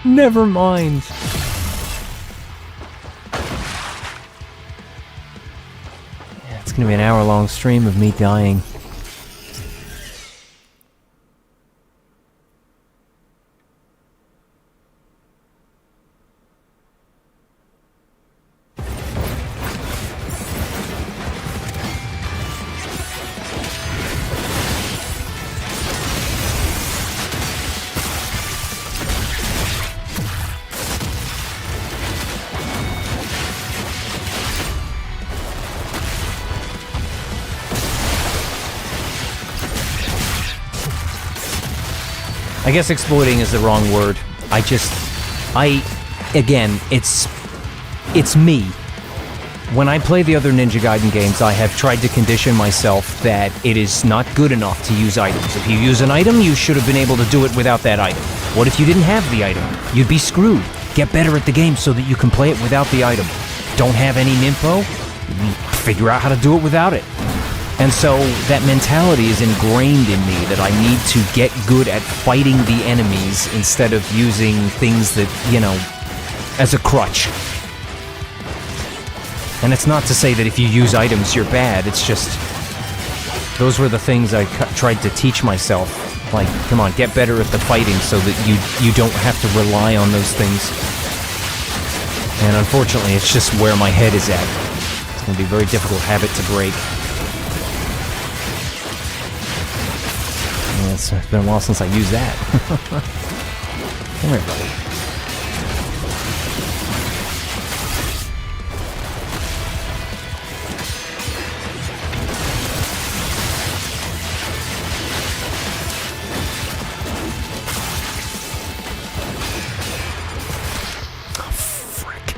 Speaker 1: Never mind. Yeah, it's gonna be an hour-long stream of me dying. I guess exploiting is the wrong word. Again, it's me. When I play the other Ninja Gaiden games, I have tried to condition myself that it is not good enough to use items. If you use an item, you should have been able to do it without that item. What if you didn't have the item? You'd be screwed. Get better at the game so that you can play it without the item. Don't have any Ninpo? Figure out how to do it without it. And so that mentality is ingrained in me that I need to get good at fighting the enemies instead of using things that, you know, as a crutch. And it's not to say that if you use items you're bad, it's just... Those were the things I tried to teach myself. Like, come on, get better at the fighting so that you don't have to rely on those things. And unfortunately, it's just where my head is at. It's going to be a very difficult habit to break. It's been a while since I used that. Come here, buddy. Oh, frick.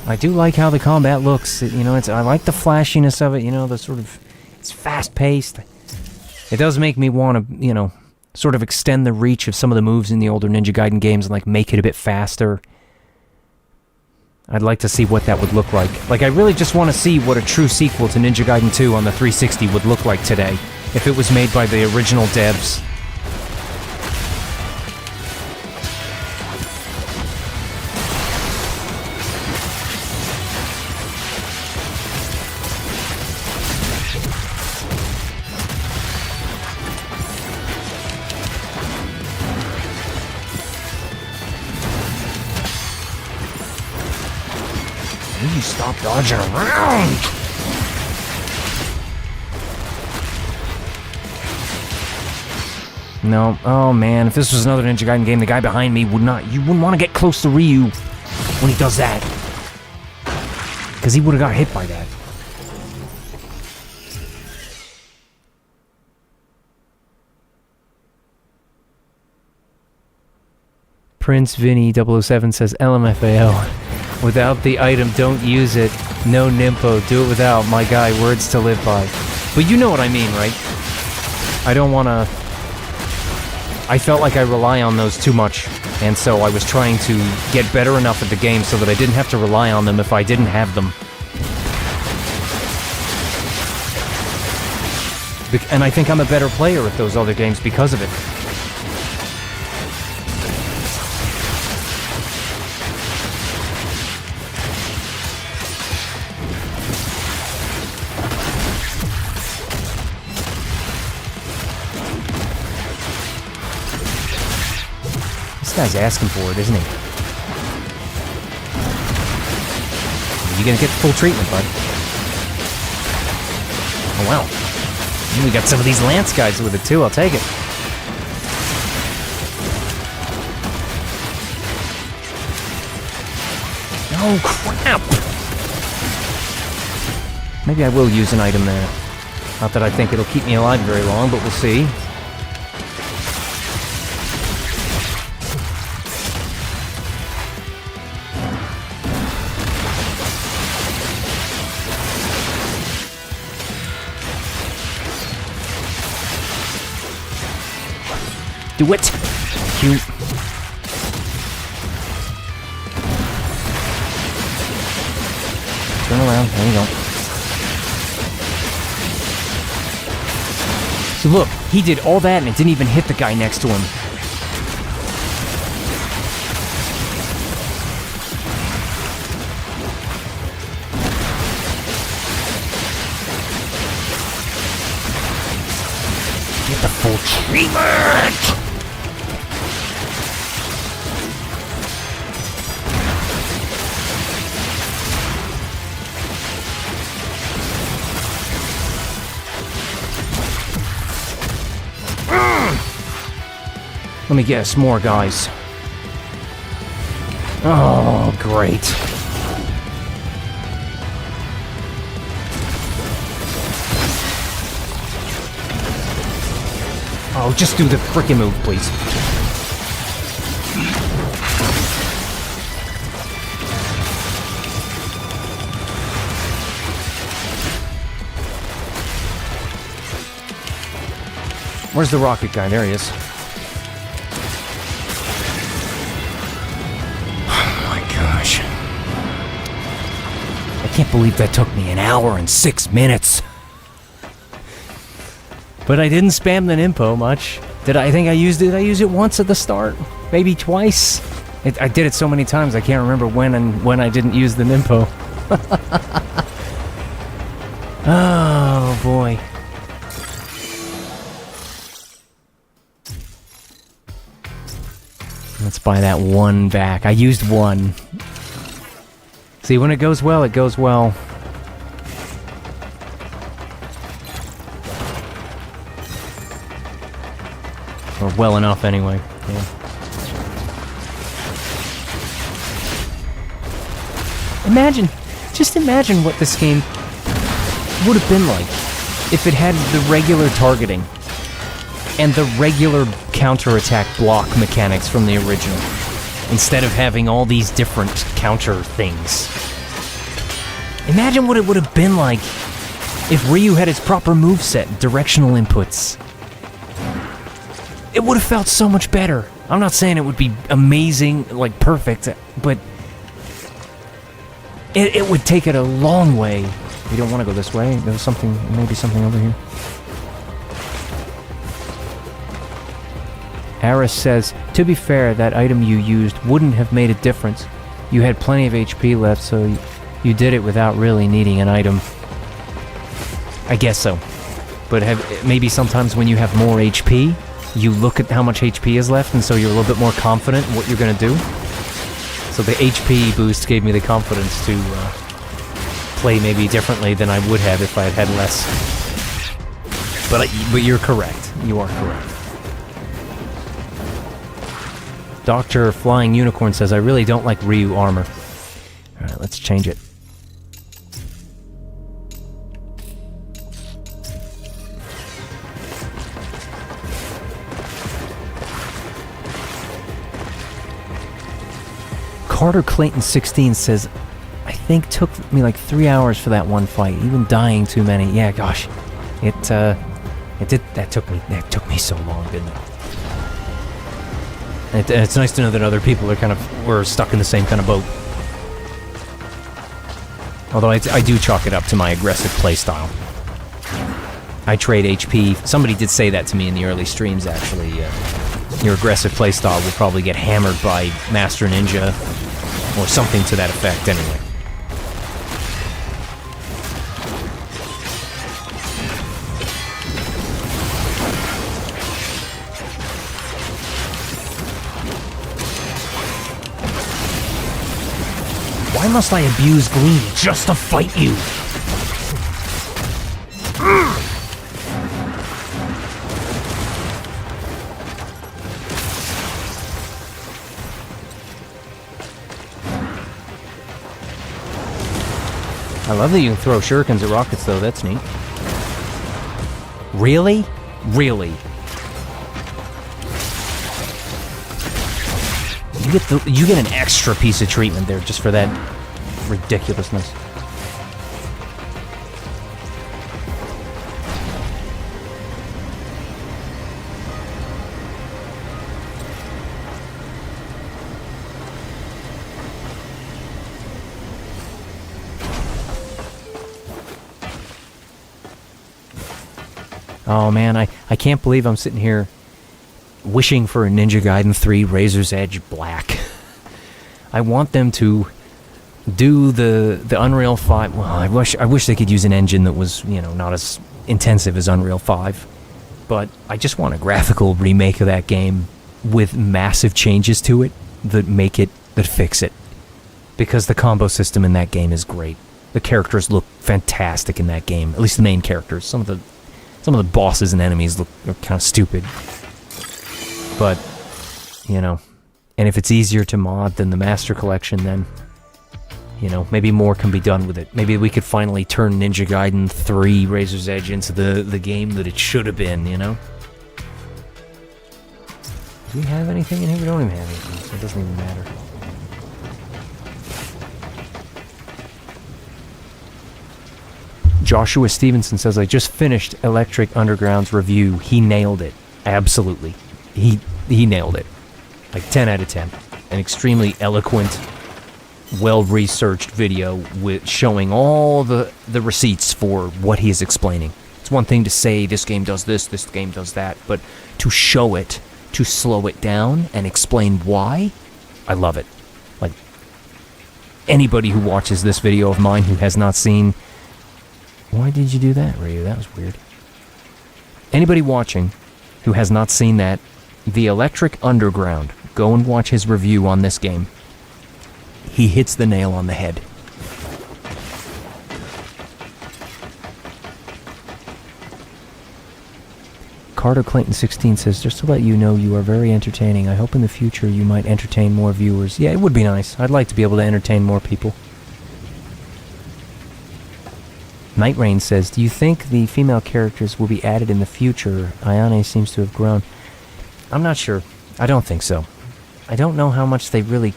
Speaker 1: I do like how the combat looks, you know, I like the flashiness of it, you know, the sort of, it's fast-paced. It does make me want to, you know, sort of extend the reach of some of the moves in the older Ninja Gaiden games and, like, make it a bit faster. I'd like to see what that would look like. Like, I really just want to see what a true sequel to Ninja Gaiden 2 on the 360 would look like today, if it was made by the original devs. You stop dodging around! No, oh man, if this was another Ninja Gaiden game, the guy behind me would not, you wouldn't want to get close to Ryu when he does that. Because he would have got hit by that. Prince Vinny 007 says LMFAO. Without the item, don't use it. No Ninpo, do it without. My guy, words to live by. But you know what I mean, right? I don't want to... I felt like I rely on those too much, and so I was trying to get better enough at the game so that I didn't have to rely on them if I didn't have them. And I think I'm a better player at those other games because of it. This guy's asking for it, isn't he? You're gonna get full treatment, bud. Oh, wow. We got some of these Lance guys with it, too. I'll take it. Oh, crap! Maybe I will use an item there. Not that I think it'll keep me alive very long, but we'll see. Do it! Cute. Turn around. There you go. So look, he did all that and it didn't even hit the guy next to him. Get the full treatment! Let me guess, more guys. Oh, great. Oh, just do the frickin' move, please. Where's the rocket guy? There he is. I can't believe that took me 1 hour and 6 minutes. But I didn't spam the Nimpo much. Did I think I used it? I used it once at the start, maybe twice. I did it so many times I can't remember when I didn't use the Nimpo. Oh boy. Let's buy that one back. I used one. See, when it goes well, it goes well. Or well enough, anyway. Yeah. Just imagine what this game would have been like if it had the regular targeting and the regular counterattack block mechanics from the original, instead of having all these different counter things. Imagine what it would have been like if Ryu had its proper moveset, directional inputs. It would have felt so much better. I'm not saying it would be amazing, like perfect, but it would take it a long way. We don't want to go this way. There's something, maybe something over here. Aris says, to be fair, that item you used wouldn't have made a difference. You had plenty of HP left, so you did it without really needing an item. I guess so. But maybe sometimes when you have more HP, you look at how much HP is left, and so you're a little bit more confident in what you're going to do. So the HP boost gave me the confidence to play maybe differently than I would have if I had had less. But you're correct. You are correct. Dr. Flying Unicorn says, I really don't like Ryu armor. Alright, let's change it. Carter Clayton 16 says, I think took me like 3 hours for that one fight, even dying too many. Yeah, gosh. That took me so long, didn't it? It's nice to know that other people are were stuck in the same kind of boat. Although I do chalk it up to my aggressive playstyle. I trade HP. Somebody did say that to me in the early streams, actually. Your aggressive playstyle will probably get hammered by Master Ninja, or something to that effect, anyway. Why must I abuse Gleam just to fight you? I love that you can throw shurikens at rockets, though. That's neat. Really? Really? You get an extra piece of treatment there just for that ridiculousness. Oh man, I can't believe I'm sitting here wishing for a Ninja Gaiden 3 Razor's Edge Black. I want them to do the Unreal 5. Well, I wish they could use an engine that was, you know, not as intensive as Unreal 5. But I just want a graphical remake of that game with massive changes to it that fix it. Because the combo system in that game is great. The characters look fantastic in that game. At least the main characters. Some of the bosses and enemies look kind of stupid. But, you know, and if it's easier to mod than the Master Collection, then, you know, maybe more can be done with it. Maybe we could finally turn Ninja Gaiden 3 Razor's Edge into the game that it should have been, you know? Do we have anything in here? We don't even have anything, so it doesn't even matter. Joshua Stevenson says, I just finished Electric Underground's review. He nailed it. Absolutely. He nailed it. Like 10 out of 10. An extremely eloquent, well-researched video with showing all the receipts for what he is explaining. It's one thing to say this game does this game does that, but to show it, to slow it down and explain why, I love it. Like, anybody who watches this video of mine who has not seen... Why did you do that, Ryu? That was weird. Anybody watching who has not seen that, The Electric Underground, go and watch his review on this game. He hits the nail on the head. Carter Clayton 16 says, just to let you know, you are very entertaining. I hope in the future you might entertain more viewers. Yeah, it would be nice. I'd like to be able to entertain more people. Night Rain says, do you think the female characters will be added in the future? Ayane seems to have grown. I'm not sure. I don't think so. I don't know how much they really...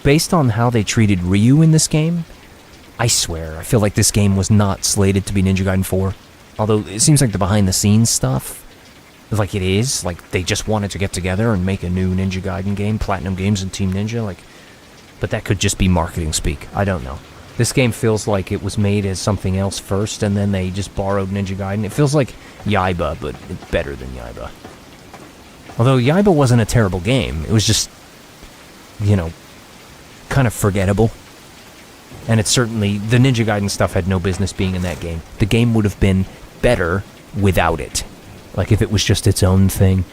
Speaker 1: Based on how they treated Ryu in this game, I swear, I feel like this game was not slated to be Ninja Gaiden 4. Although, it seems like the behind-the-scenes stuff, like it is, like they just wanted to get together and make a new Ninja Gaiden game, Platinum Games and Team Ninja, like... But that could just be marketing speak. I don't know. This game feels like it was made as something else first, and then they just borrowed Ninja Gaiden. It feels like Yaiba, but it's better than Yaiba. Although Yaiba wasn't a terrible game. It was just, you know, kind of forgettable. And it's certainly... The Ninja Gaiden stuff had no business being in that game. The game would have been better without it. Like if it was just its own thing.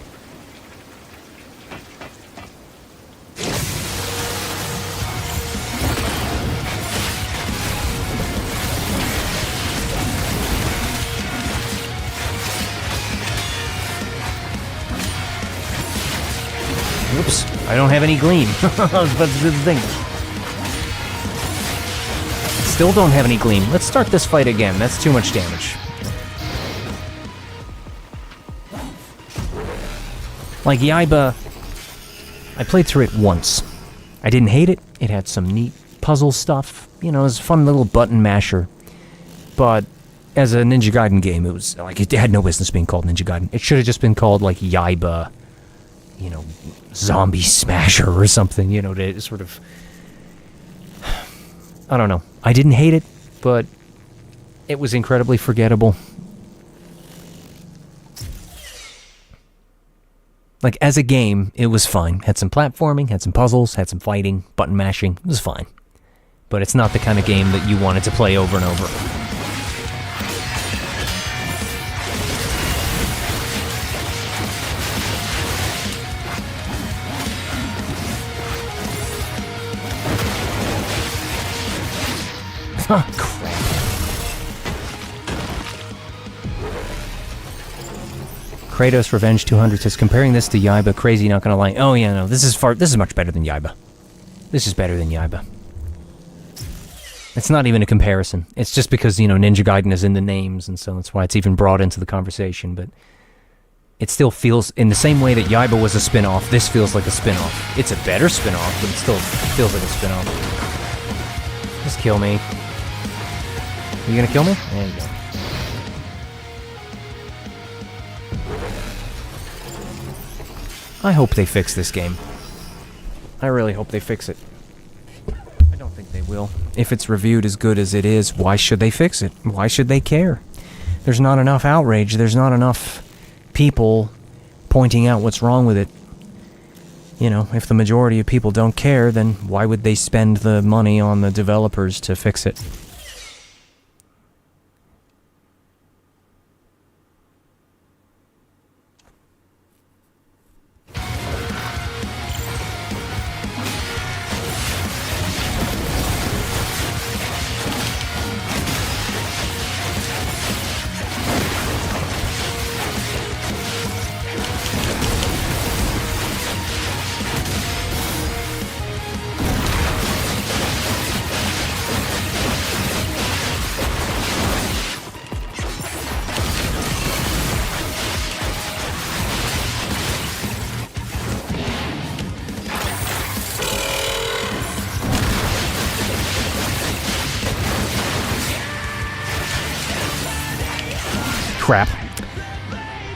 Speaker 1: Oops, I don't have any gleam. I was about to do the thing. Still don't have any gleam. Let's start this fight again. That's too much damage. Like Yaiba, I played through it once. I didn't hate it. It had some neat puzzle stuff. You know, it was a fun little button masher. But as a Ninja Gaiden game, it was like it had no business being called Ninja Gaiden. It should have just been called like Yaiba, you know, Zombie Smasher or something, you know, to sort of... I don't know. I didn't hate it, but it was incredibly forgettable. Like, as a game, it was fine. Had some platforming, had some puzzles, had some fighting, button mashing. It was fine. But it's not the kind of game that you wanted to play over and over. Crap. Kratos Revenge 200 says, comparing this to Yaiba, crazy, not gonna lie. Oh yeah, no, this is much better than Yaiba. This is better than Yaiba. It's not even a comparison. It's just because, you know, Ninja Gaiden is in the names, and so that's why it's even brought into the conversation, but it still feels, in the same way that Yaiba was a spin-off, this feels like a spin-off. It's a better spin-off, but it still feels like a spin-off. Just kill me. You gonna kill me? There you go. I hope they fix this game. I really hope they fix it. I don't think they will. If it's reviewed as good as it is, why should they fix it? Why should they care? there's not enough outrage. There's not enough people pointing out what's wrong with it. You know, if the majority of people don't care, then why would they spend the money on the developers to fix it? Crap.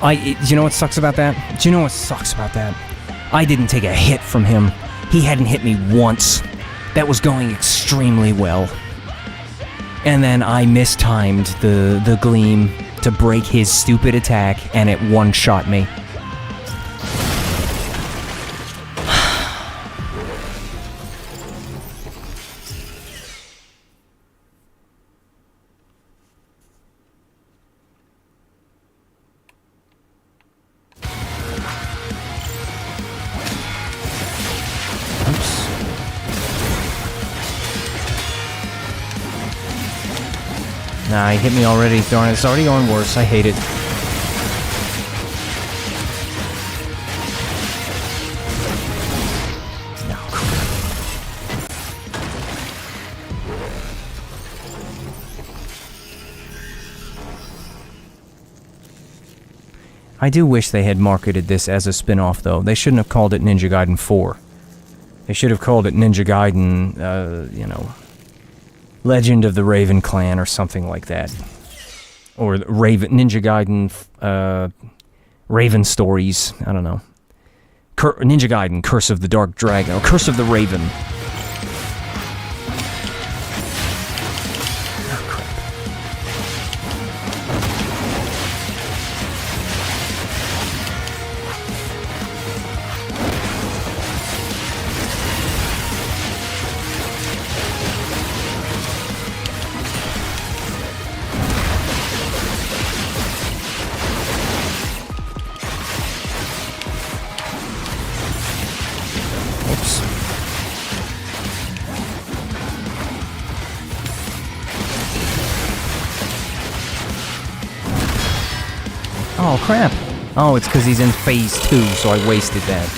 Speaker 1: Do you know what sucks about that? Do you know what sucks about that? I didn't take a hit from him. He hadn't hit me once. That was going extremely well. And then I mistimed the gleam to break his stupid attack, and it one-shot me. Nah, he hit me already. Darn it, it's already going worse. I hate it. No, crap. I do wish they had marketed this as a spin-off, though. They shouldn't have called it Ninja Gaiden 4. They should have called it Ninja Gaiden, you know, Legend of the Raven Clan or something like that. Or Ninja Gaiden, Raven Stories. I don't know. Ninja Gaiden, Curse of the Dark Dragon, or Curse of the Raven. Oh, crap. Oh, it's because he's in phase 2, so I wasted that.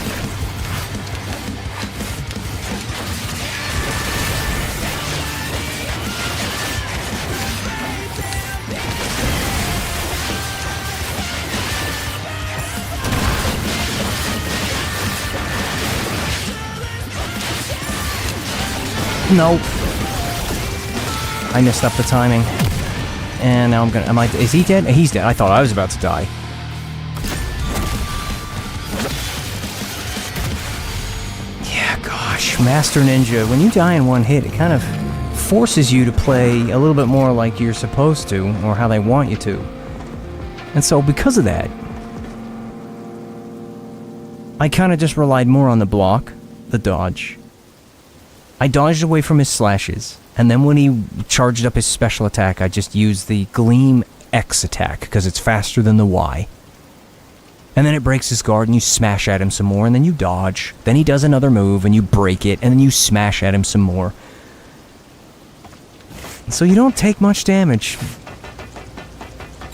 Speaker 1: Nope. I messed up the timing. And now I'm gonna... Is he dead? He's dead. I thought I was about to die. Yeah, gosh. Master Ninja. When you die in one hit, it kind of forces you to play a little bit more like you're supposed to, or how they want you to. And so, because of that, I kind of just relied more on the block, the dodge. I dodged away from his slashes. And then when he charged up his special attack, I just used the Gleam X attack, because it's faster than the Y. And then it breaks his guard, and you smash at him some more, and then you dodge. Then he does another move, and you break it, and then you smash at him some more. So you don't take much damage.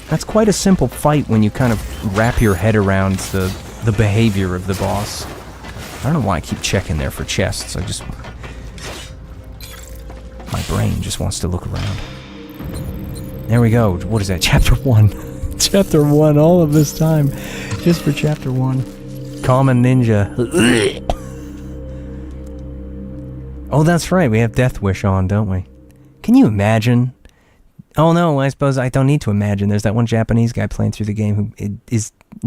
Speaker 1: That's quite a simple fight when you kind of wrap your head around the behavior of the boss. I don't know why I keep checking there for chests. My brain just wants to look around. There we go. What is that? Chapter 1. Chapter 1, all of this time. Just for Chapter 1. Common Ninja. Oh, that's right. We have Death Wish on, don't we? Can you imagine? Oh, no. I suppose I don't need to imagine. There's that one Japanese guy playing through the game who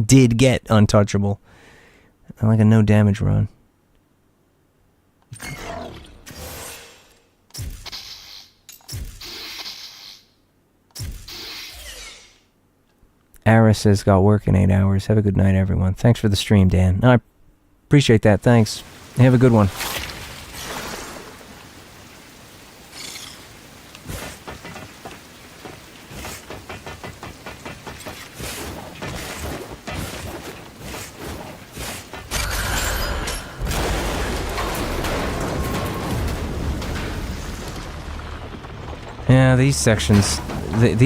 Speaker 1: did get untouchable. Like a no damage run. Ara says, got work in 8 hours. Have a good night, everyone. Thanks for the stream, Dan. I appreciate that. Thanks. Have a good one. Yeah, these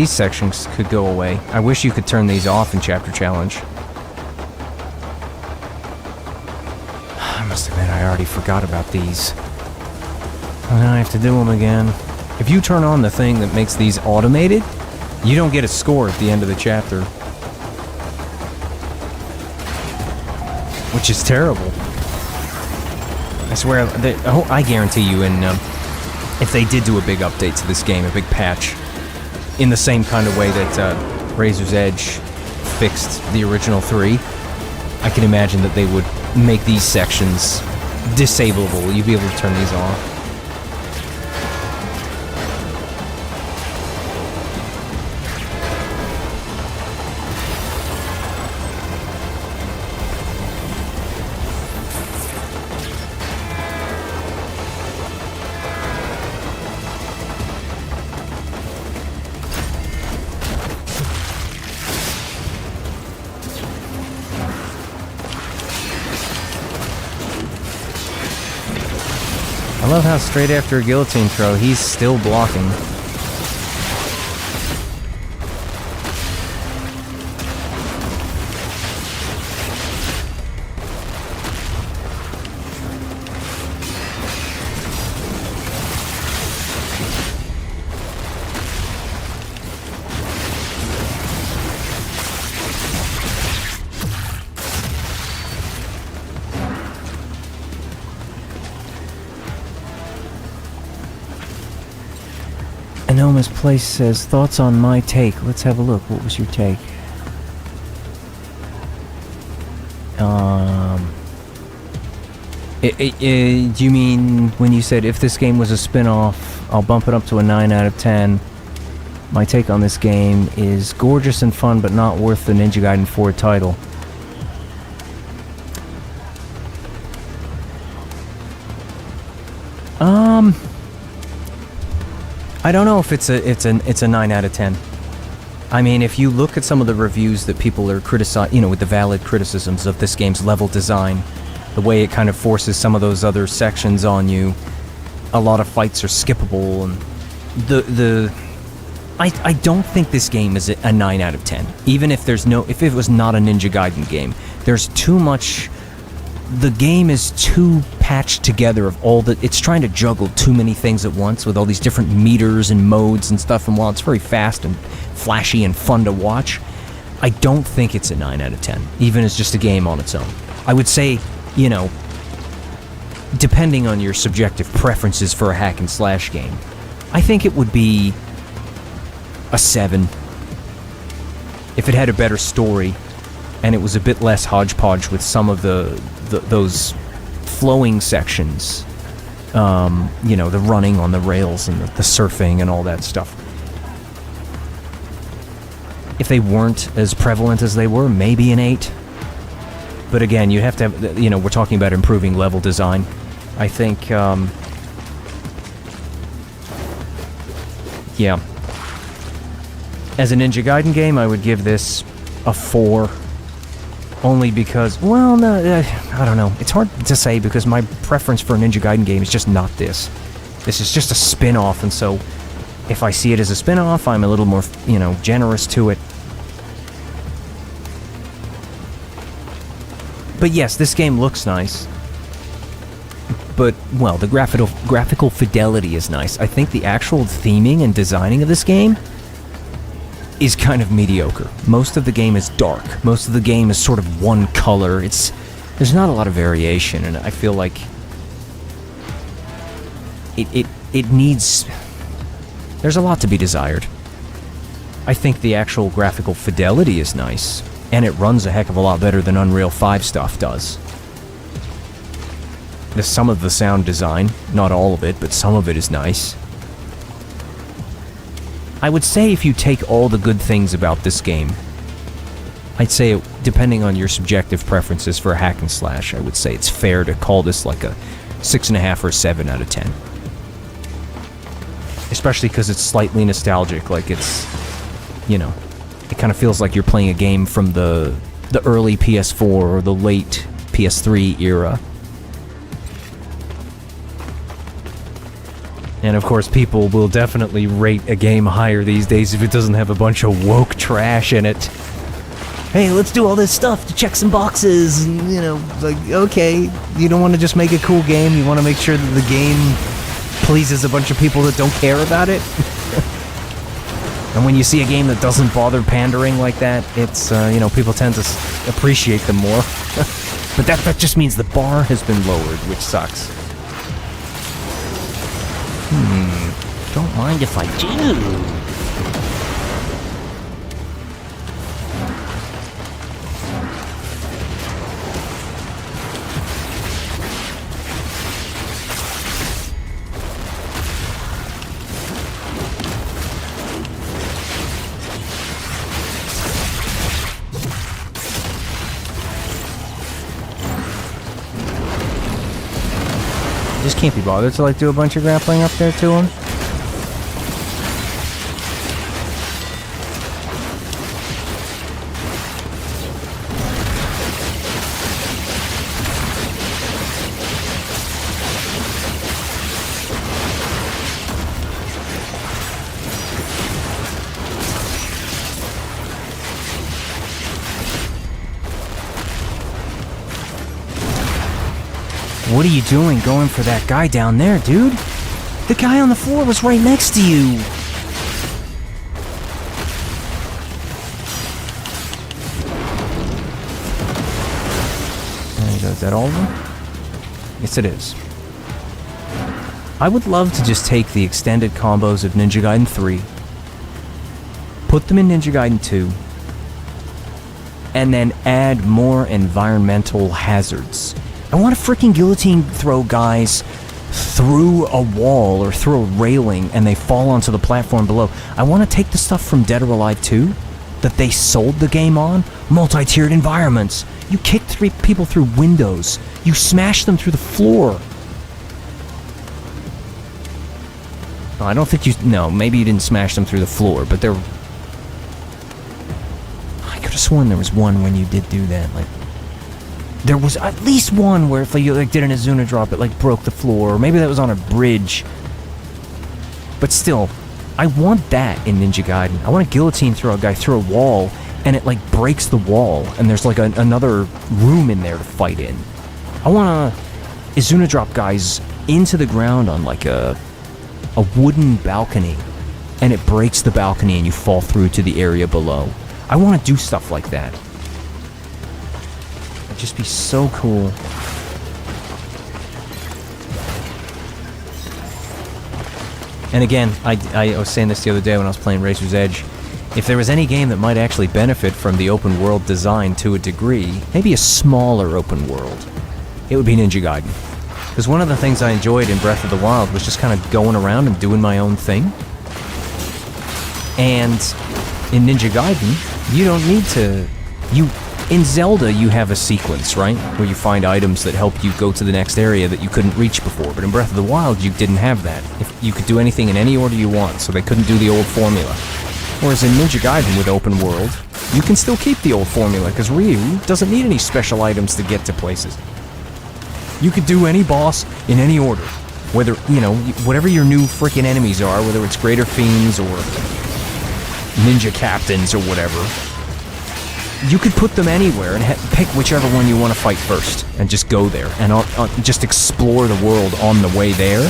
Speaker 1: sections could go away. I wish you could turn these off in Chapter Challenge. I must admit, I already forgot about these. And I have to do them again. If you turn on the thing that makes these automated, you don't get a score at the end of the chapter. Which is terrible. I swear, I guarantee you if they did do a big update to this game, a big patch, in the same kind of way that Razor's Edge fixed the original 3, I can imagine that they would make these sections disableable. You'd be able to turn these off. I love how straight after a guillotine throw, he's still blocking. Anoma's Place says, thoughts on my take. Let's have a look. What was your take? Do you mean when you said if this game was a spin-off, I'll bump it up to a 9 out of 10? My take on this game is gorgeous and fun, but not worth the Ninja Gaiden 4 title. I don't know if it's a 9 out of 10. I mean, if you look at some of the reviews that people are criticizing, with the valid criticisms of this game's level design, the way it kind of forces some of those other sections on you, a lot of fights are skippable, and I don't think this game is a 9 out of 10. Even if if it was not a Ninja Gaiden game, there's too much. The game is too patched together of it's trying to juggle too many things at once with all these different meters and modes and stuff, and while it's very fast and flashy and fun to watch, I don't think it's a 9 out of 10, even as just a game on its own. I would say, depending on your subjective preferences for a hack and slash game, I think it would be a 7. If it had a better story, and it was a bit less hodgepodge with some of those flowing sections, the running on the rails and the surfing and all that stuff. If they weren't as prevalent as they were, maybe an 8. But again, you have to have, we're talking about improving level design. I think, yeah. As a Ninja Gaiden game, I would give this a 4. Only because, well, no, I don't know. It's hard to say because my preference for a Ninja Gaiden game is just not this. This is just a spin-off, and so if I see it as a spin-off, I'm a little more, generous to it. But yes, this game looks nice. But, well, the graphical fidelity is nice. I think the actual theming and designing of this game is kind of mediocre. Most of the game is dark. Most of the game is sort of one color. There's not a lot of variation, and I feel like it needs... There's a lot to be desired. I think the actual graphical fidelity is nice, and it runs a heck of a lot better than Unreal 5 stuff does. Some of the sound design, not all of it, but some of it is nice. I would say if you take all the good things about this game I'd say, depending on your subjective preferences for a hack and slash, I would say it's fair to call this like a 6.5 or a 7 out of 10. Especially because it's slightly nostalgic, like it's, you know, it kind of feels like you're playing a game from the early PS4 or the late PS3 era. And of course, people will definitely rate a game higher these days if it doesn't have a bunch of woke trash in it. Hey, let's do all this stuff to check some boxes, and, you know, like, okay, you don't want to just make a cool game, you want to make sure that the game pleases a bunch of people that don't care about it. And when you see a game that doesn't bother pandering like that, it's, you know, people tend to appreciate them more. But that just means the bar has been lowered, which sucks. Don't mind if I do. Just can't be bothered to like do a bunch of grappling up there to him. What are you doing going for that guy down there, dude? The guy on the floor was right next to you. Is that all of them? Yes, it is. I would love to just take the extended combos of Ninja Gaiden 3, put them in Ninja Gaiden 2, and then add more environmental hazards. I want to freaking guillotine throw guys through a wall or through a railing and they fall onto the platform below. I want to take the stuff from Dead or Alive 2 that they sold the game on. Multi-tiered environments. You kick people through windows. You smash them through the floor. No, I don't think you... No, maybe you didn't smash them through the floor, but there... I could have sworn there was one when you did do that, like... There was at least one where if you like did an Azuna drop, it like broke the floor, or maybe that was on a bridge. But still, I want that in Ninja Gaiden. I want to guillotine throw a guy through a wall, and it like breaks the wall, and there's like another room in there to fight in. I want to Azuna drop guys into the ground on like a wooden balcony, and it breaks the balcony and you fall through to the area below. I want to do stuff like that. Just be so cool. And again, I was saying this the other day when I was playing Razor's Edge. If there was any game that might actually benefit from the open world design to a degree, maybe a smaller open world, it would be Ninja Gaiden. Because one of the things I enjoyed in Breath of the Wild was just kind of going around and doing my own thing. And in Ninja Gaiden, you don't need to... In Zelda, you have a sequence, right? Where you find items that help you go to the next area that you couldn't reach before. But in Breath of the Wild, you didn't have that. You could do anything in any order you want, so they couldn't do the old formula. Whereas in Ninja Gaiden with open world, you can still keep the old formula, because Ryu doesn't need any special items to get to places. You could do any boss in any order. Whether, you know, whatever your new freaking enemies are, whether it's Greater Fiends or Ninja Captains or whatever, you could put them anywhere and pick whichever one you want to fight first and just go there and just explore the world on the way there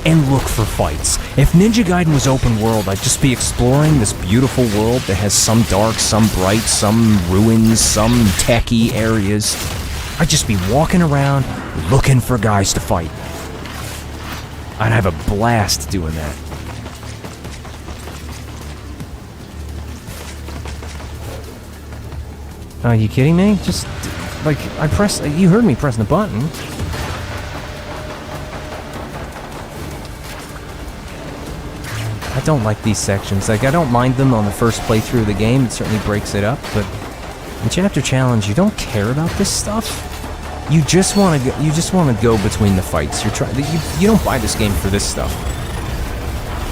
Speaker 1: and look for fights. If Ninja Gaiden was open world, I'd just be exploring this beautiful world that has some dark, some bright, some ruins, some techie areas. I'd just be walking around looking for guys to fight. I'd have a blast doing that. Are you kidding me? Just, like, you heard me pressing the button. I don't like these sections. Like, I don't mind them on the first playthrough of the game. It certainly breaks it up, but In Chapter Challenge, you don't care about this stuff. You just want to go, go between the fights. You don't buy this game for this stuff.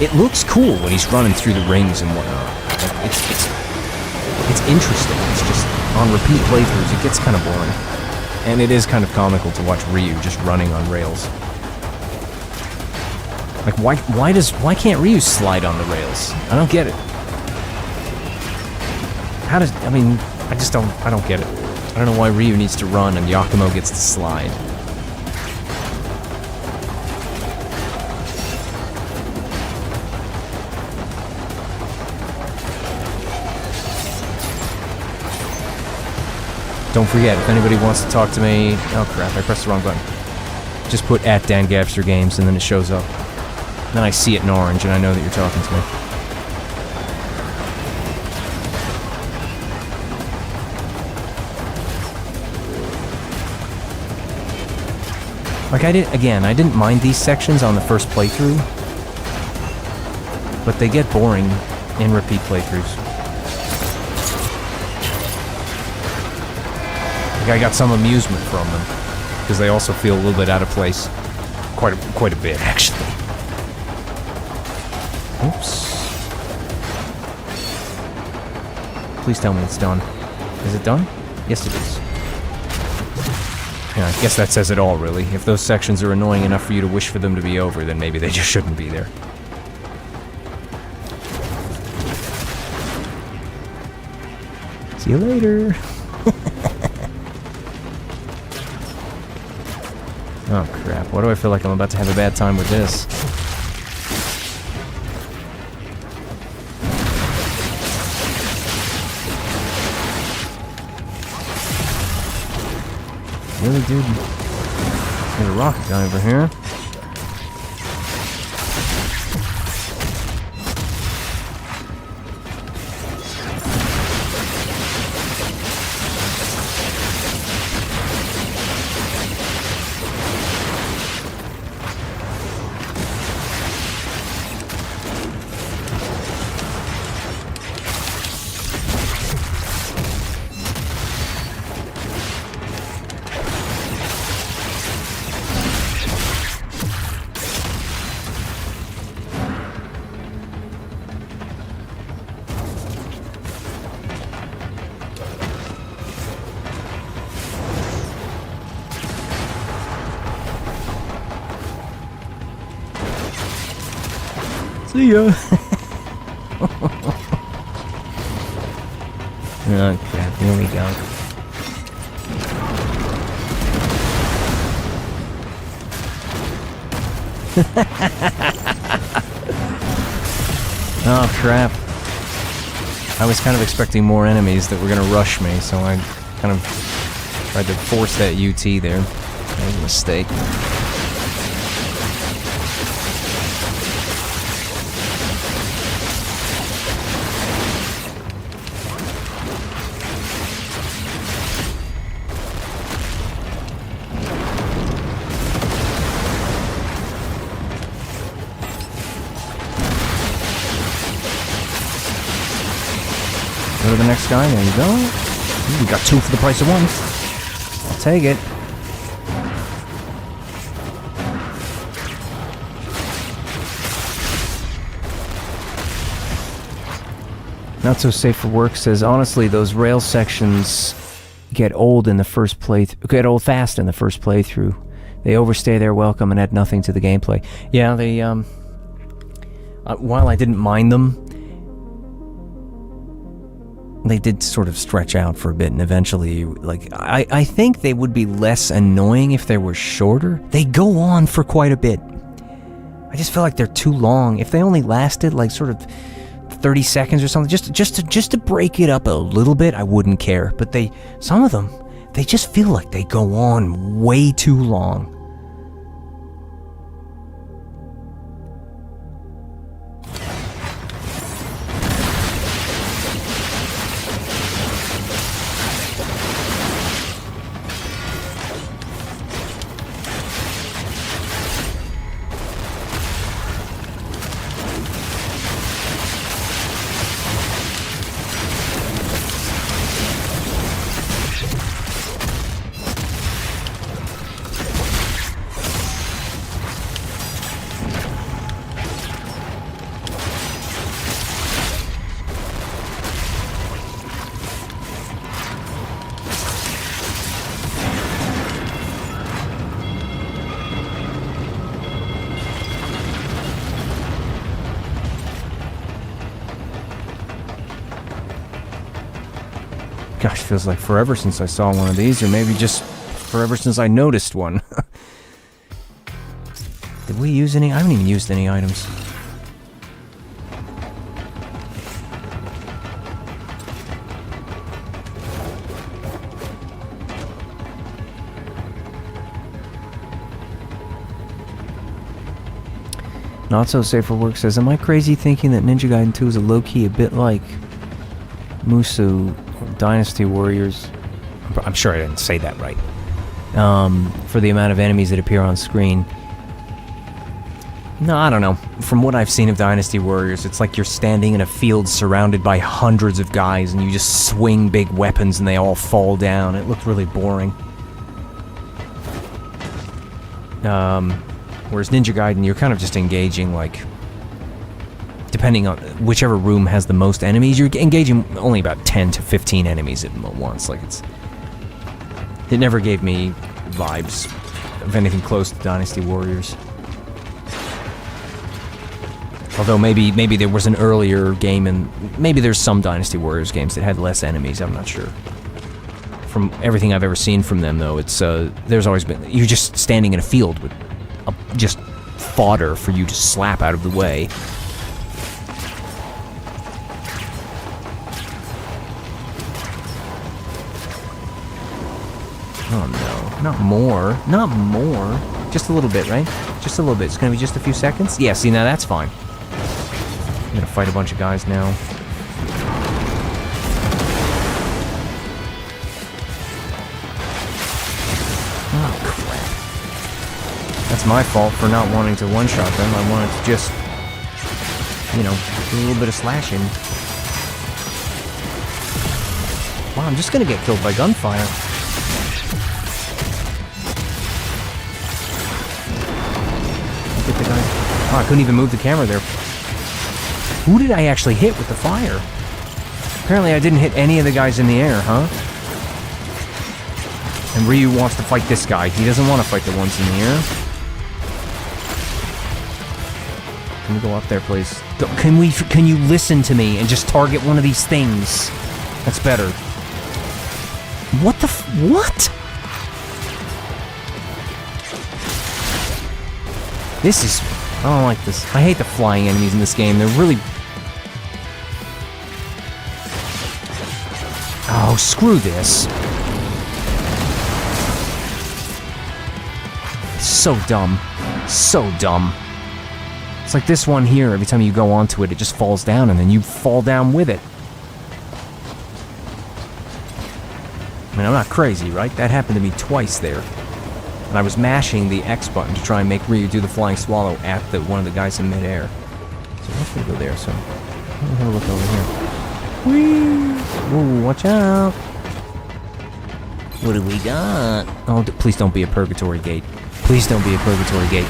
Speaker 1: It looks cool when he's running through the rings and whatnot. Like, it's interesting. It's just on repeat playthroughs, it gets kind of boring. And it is kind of comical to watch Ryu just running on rails. Like, why can't Ryu slide on the rails? I don't get it. I don't get it. I don't know why Ryu needs to run and Yakumo gets to slide. Don't forget, if anybody wants to talk to me... Oh crap, I pressed the wrong button. Just put @DanGabsterGames and then it shows up. Then I see it in orange and I know that you're talking to me. Like, I didn't mind these sections on the first playthrough, but they get boring in repeat playthroughs. Like, I got some amusement from them, because they also feel a little bit out of place. Quite a bit, actually. Oops. Please tell me it's done. Is it done? Yes, it is. Yeah, I guess that says it all, really. If those sections are annoying enough for you to wish for them to be over, then maybe they just shouldn't be there. See you later! Oh crap, why do I feel like I'm about to have a bad time with this? Really, dude? There's a rocket guy over here. See ya! Oh crap, here we go. Oh crap. I was kind of expecting more enemies that were gonna rush me, so I kind of tried to force that UT there. That was a mistake. Go to the next guy, there you go. Ooh, we got two for the price of one. I'll take it. Not so safe for work says, honestly, those rail sections get old in the first get old fast in the first playthrough. They overstay their welcome and add nothing to the gameplay. Yeah, they, while I didn't mind them, they did sort of stretch out for a bit, and eventually, like, I think they would be less annoying if they were shorter. They go on for quite a bit. I just feel like they're too long. If they only lasted, like, sort of 30 seconds or something, just to break it up a little bit, I wouldn't care. But some of them, they just feel like they go on way too long. Gosh, feels like forever since I saw one of these, or maybe just forever since I noticed one. Did we use any? I haven't even used any items. Not So Safe for Work says, am I crazy thinking that Ninja Gaiden 2 is a low-key a bit like Musu Dynasty Warriors? I'm sure I didn't say that right. For the amount of enemies that appear on screen. No, I don't know. From what I've seen of Dynasty Warriors, it's like you're standing in a field surrounded by hundreds of guys and you just swing big weapons and they all fall down. It looked really boring. Whereas Ninja Gaiden, you're kind of just engaging, like, depending on whichever room has the most enemies, you're engaging only about 10 to 15 enemies at once. Like, it never gave me vibes of anything close to Dynasty Warriors. Although maybe there was an earlier game, and maybe there's some Dynasty Warriors games that had less enemies, I'm not sure. From everything I've ever seen from them, though, it's, there's always been, you're just standing in a field with just fodder for you to slap out of the way. Oh no, not more. Not more. Just a little bit, right? Just a little bit. It's gonna be just a few seconds? Yeah, see, now that's fine. I'm gonna fight a bunch of guys now. Oh, crap. That's my fault for not wanting to one-shot them. I wanted to just, you know, do a little bit of slashing. Wow, I'm just gonna get killed by gunfire. Get the guy. Oh, I couldn't even move the camera there. Who did I actually hit with the fire? Apparently I didn't hit any of the guys in the air, huh? And Ryu wants to fight this guy. He doesn't want to fight the ones in the air. Can we go up there, please? Can you listen to me and just target one of these things? That's better. What the what? This is... I don't like this. I hate the flying enemies in this game. They're really... Oh, screw this. So dumb. So dumb. It's like this one here, every time you go onto it, it just falls down, and then you fall down with it. I mean, I'm not crazy, right? That happened to me twice there. And I was mashing the X button to try and make Ryu do the flying swallow at one of the guys in midair. So let's go there, so... Let me have a look over here. Whee! Ooh, watch out! What do we got? Oh, please don't be a purgatory gate. Please don't be a purgatory gate.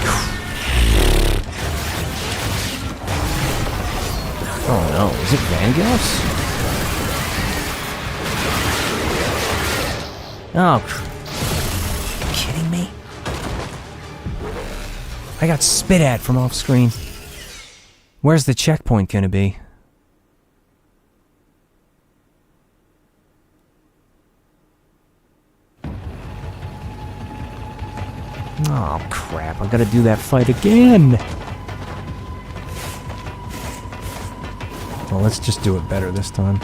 Speaker 1: Oh no, is it Vangelis? Oh, are you kidding me? I got spit at from off screen. Where's the checkpoint gonna be? Oh crap, I gotta do that fight again! Well, let's just do it better this time.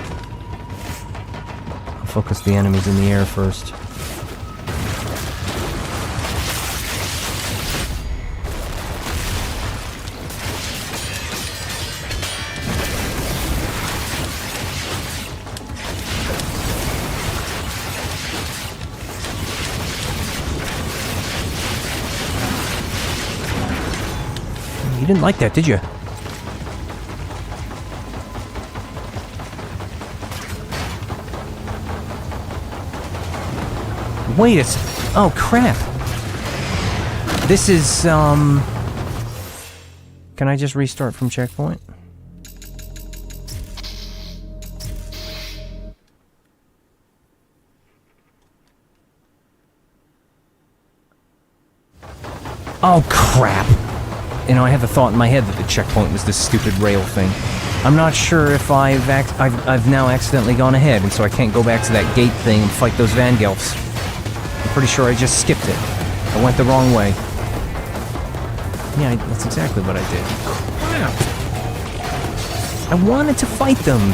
Speaker 1: I'll focus the enemies in the air first. You didn't like that, did you? Wait a second. Oh, crap. This is, Can I just restart from checkpoint? Oh, crap. You know, I had the thought in my head that the checkpoint was this stupid rail thing. I'm not sure if I've now accidentally gone ahead, and so I can't go back to that gate thing and fight those Vangelfs. I'm pretty sure I just skipped it. I went the wrong way. Yeah, that's exactly what I did. Crap! I wanted to fight them!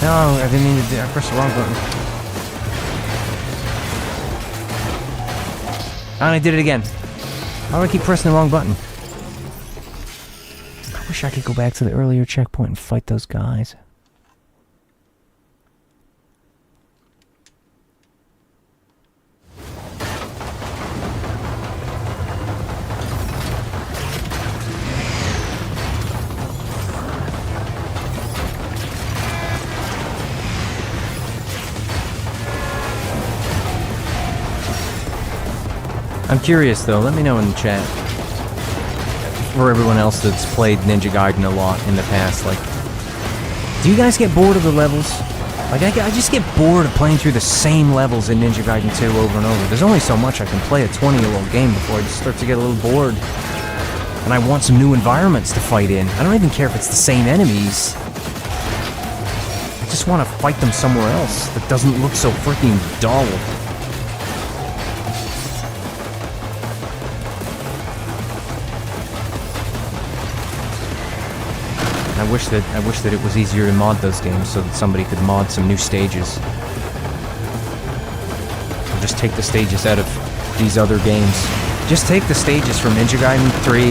Speaker 1: No, I didn't mean to do. I pressed the wrong button. And I did it again. How do I keep pressing the wrong button? I wish I could go back to the earlier checkpoint and fight those guys. I'm curious though, let me know in the chat. For everyone else that's played Ninja Gaiden a lot in the past, like, do you guys get bored of the levels? Like, I just get bored of playing through the same levels in Ninja Gaiden 2 over and over. There's only so much I can play a 20-year-old game before I just start to get a little bored. And I want some new environments to fight in. I don't even care if it's the same enemies. I just want to fight them somewhere else that doesn't look so freaking dull. I wish that it was easier to mod those games so that somebody could mod some new stages. Or just take the stages out of these other games. Just take the stages from Ninja Gaiden 3,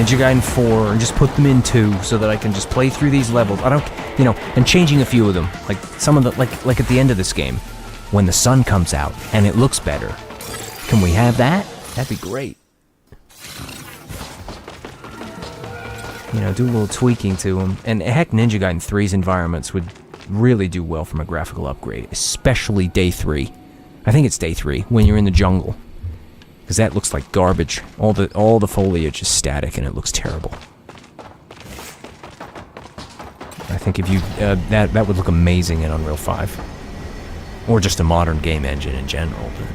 Speaker 1: Ninja Gaiden 4, and just put them in 2 so that I can just play through these levels. I don't, you know, and changing a few of them. Like some of the, like at the end of this game, when the sun comes out and it looks better. Can we have that? That'd be great. You know, do a little tweaking to them. And heck, Ninja Gaiden 3's environments would really do well from a graphical upgrade, especially day 3. I think it's day 3, when you're in the jungle. Because that looks like garbage. All the foliage is static and it looks terrible. I think if you, that would look amazing in Unreal 5. Or just a modern game engine in general. But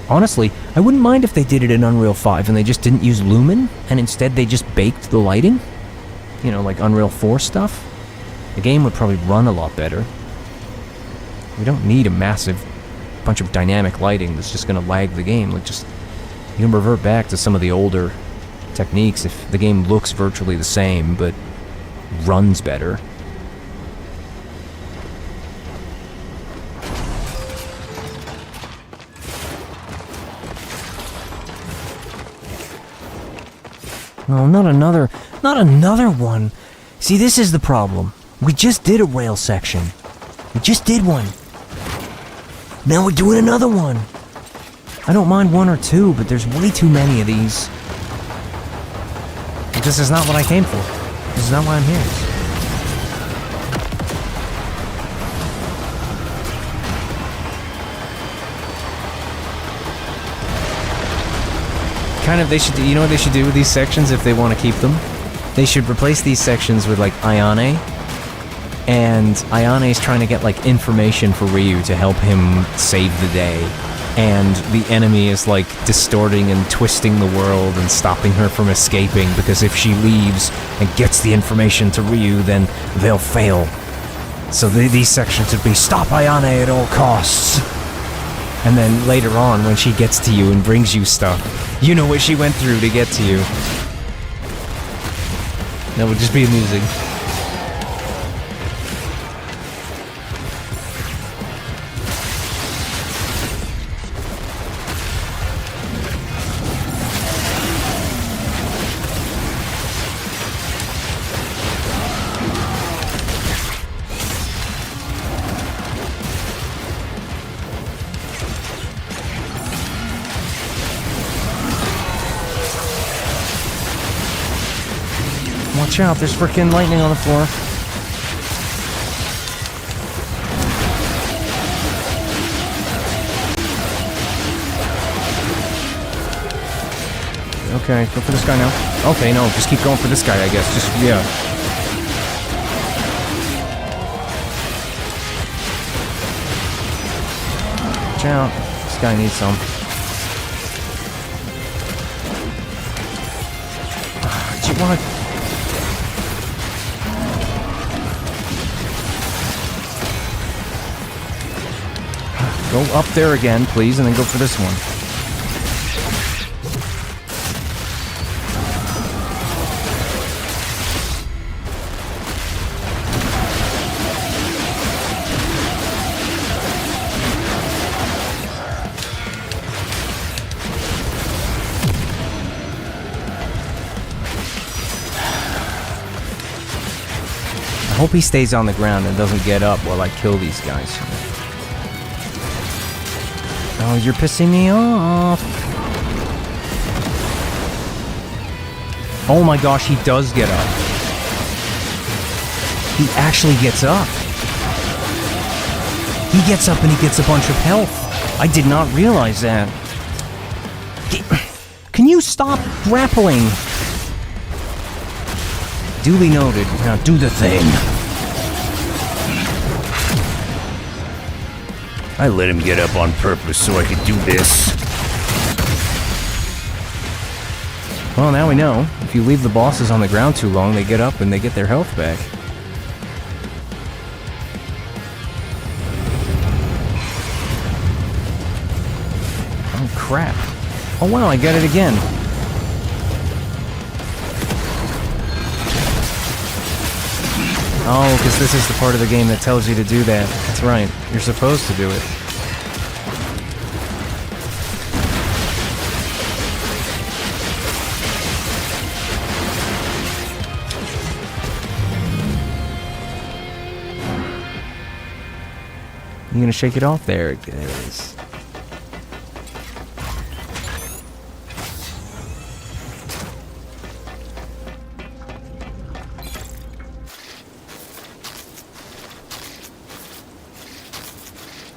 Speaker 1: honestly, I wouldn't mind if they did it in Unreal 5 and they just didn't use Lumen, and instead they just baked the lighting. You know, like Unreal 4 stuff. The game would probably run a lot better. We don't need a massive bunch of dynamic lighting that's just going to lag the game. Like, just, you can revert back to some of the older techniques if the game looks virtually the same, but runs better. No, not another one. See, this is the problem. We just did a rail section. We just did one. Now we're doing another one. I don't mind 1 or 2, but there's way too many of these. This is not what I came for. This is not why I'm here. Kind of, they should, you know what they should do with these sections if they want to keep them? They should replace these sections with, like, Ayane. And Ayane's trying to get, like, information for Ryu to help him save the day. And the enemy is, like, distorting and twisting the world and stopping her from escaping, because if she leaves and gets the information to Ryu, then they'll fail. So these sections would be, stop Ayane at all costs. And then later on, when she gets to you and brings you stuff, you know what she went through to get to you. That would just be amusing. Watch out, there's frickin' lightning on the floor. Okay, go for this guy now. Okay, no, just keep going for this guy, I guess. Just, yeah. Watch out. This guy needs some. Do you want to... Go up there again, please, and then go for this one. I hope he stays on the ground and doesn't get up while I kill these guys. Oh, you're pissing me off. Oh my gosh, he does get up. He actually gets up. He gets up and he gets a bunch of health. I did not realize that. Can you stop grappling? Duly noted. Now do the thing. I let him get up on purpose so I could do this. Well, now we know. If you leave the bosses on the ground too long, they get up and they get their health back. Oh, crap. Oh, wow, I got it again. Oh, because this is the part of the game that tells you to do that. That's right. You're supposed to do it. You gonna shake it off? There it is.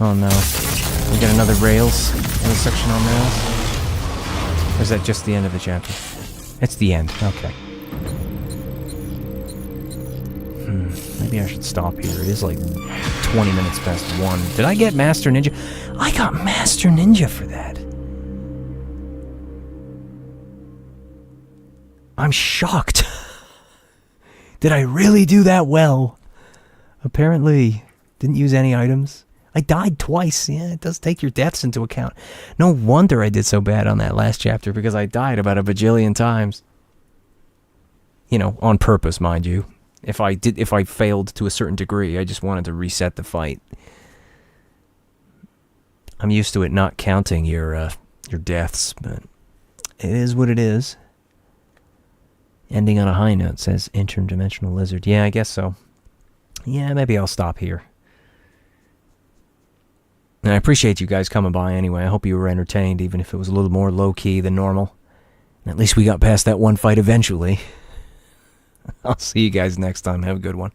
Speaker 1: Oh no. We got another rails. Another section on rails. Or is that just the end of the chapter? It's the end. Okay. Maybe I should stop here. It is like 20 minutes past 1. Did I get Master Ninja? I got Master Ninja for that. I'm shocked. Did I really do that well? Apparently. Didn't use any items. I died twice. Yeah, it does take your deaths into account. No wonder I did so bad on that last chapter, because I died about a bajillion times. You know, on purpose, mind you. If I failed to a certain degree, I just wanted to reset the fight. I'm used to it not counting your deaths, but it is what it is. Ending on a high note, says Interdimensional Lizard. Yeah, I guess so. Yeah, maybe I'll stop here. And I appreciate you guys coming by anyway. I hope you were entertained, even if it was a little more low-key than normal. And at least we got past that one fight eventually. I'll see you guys next time. Have a good one.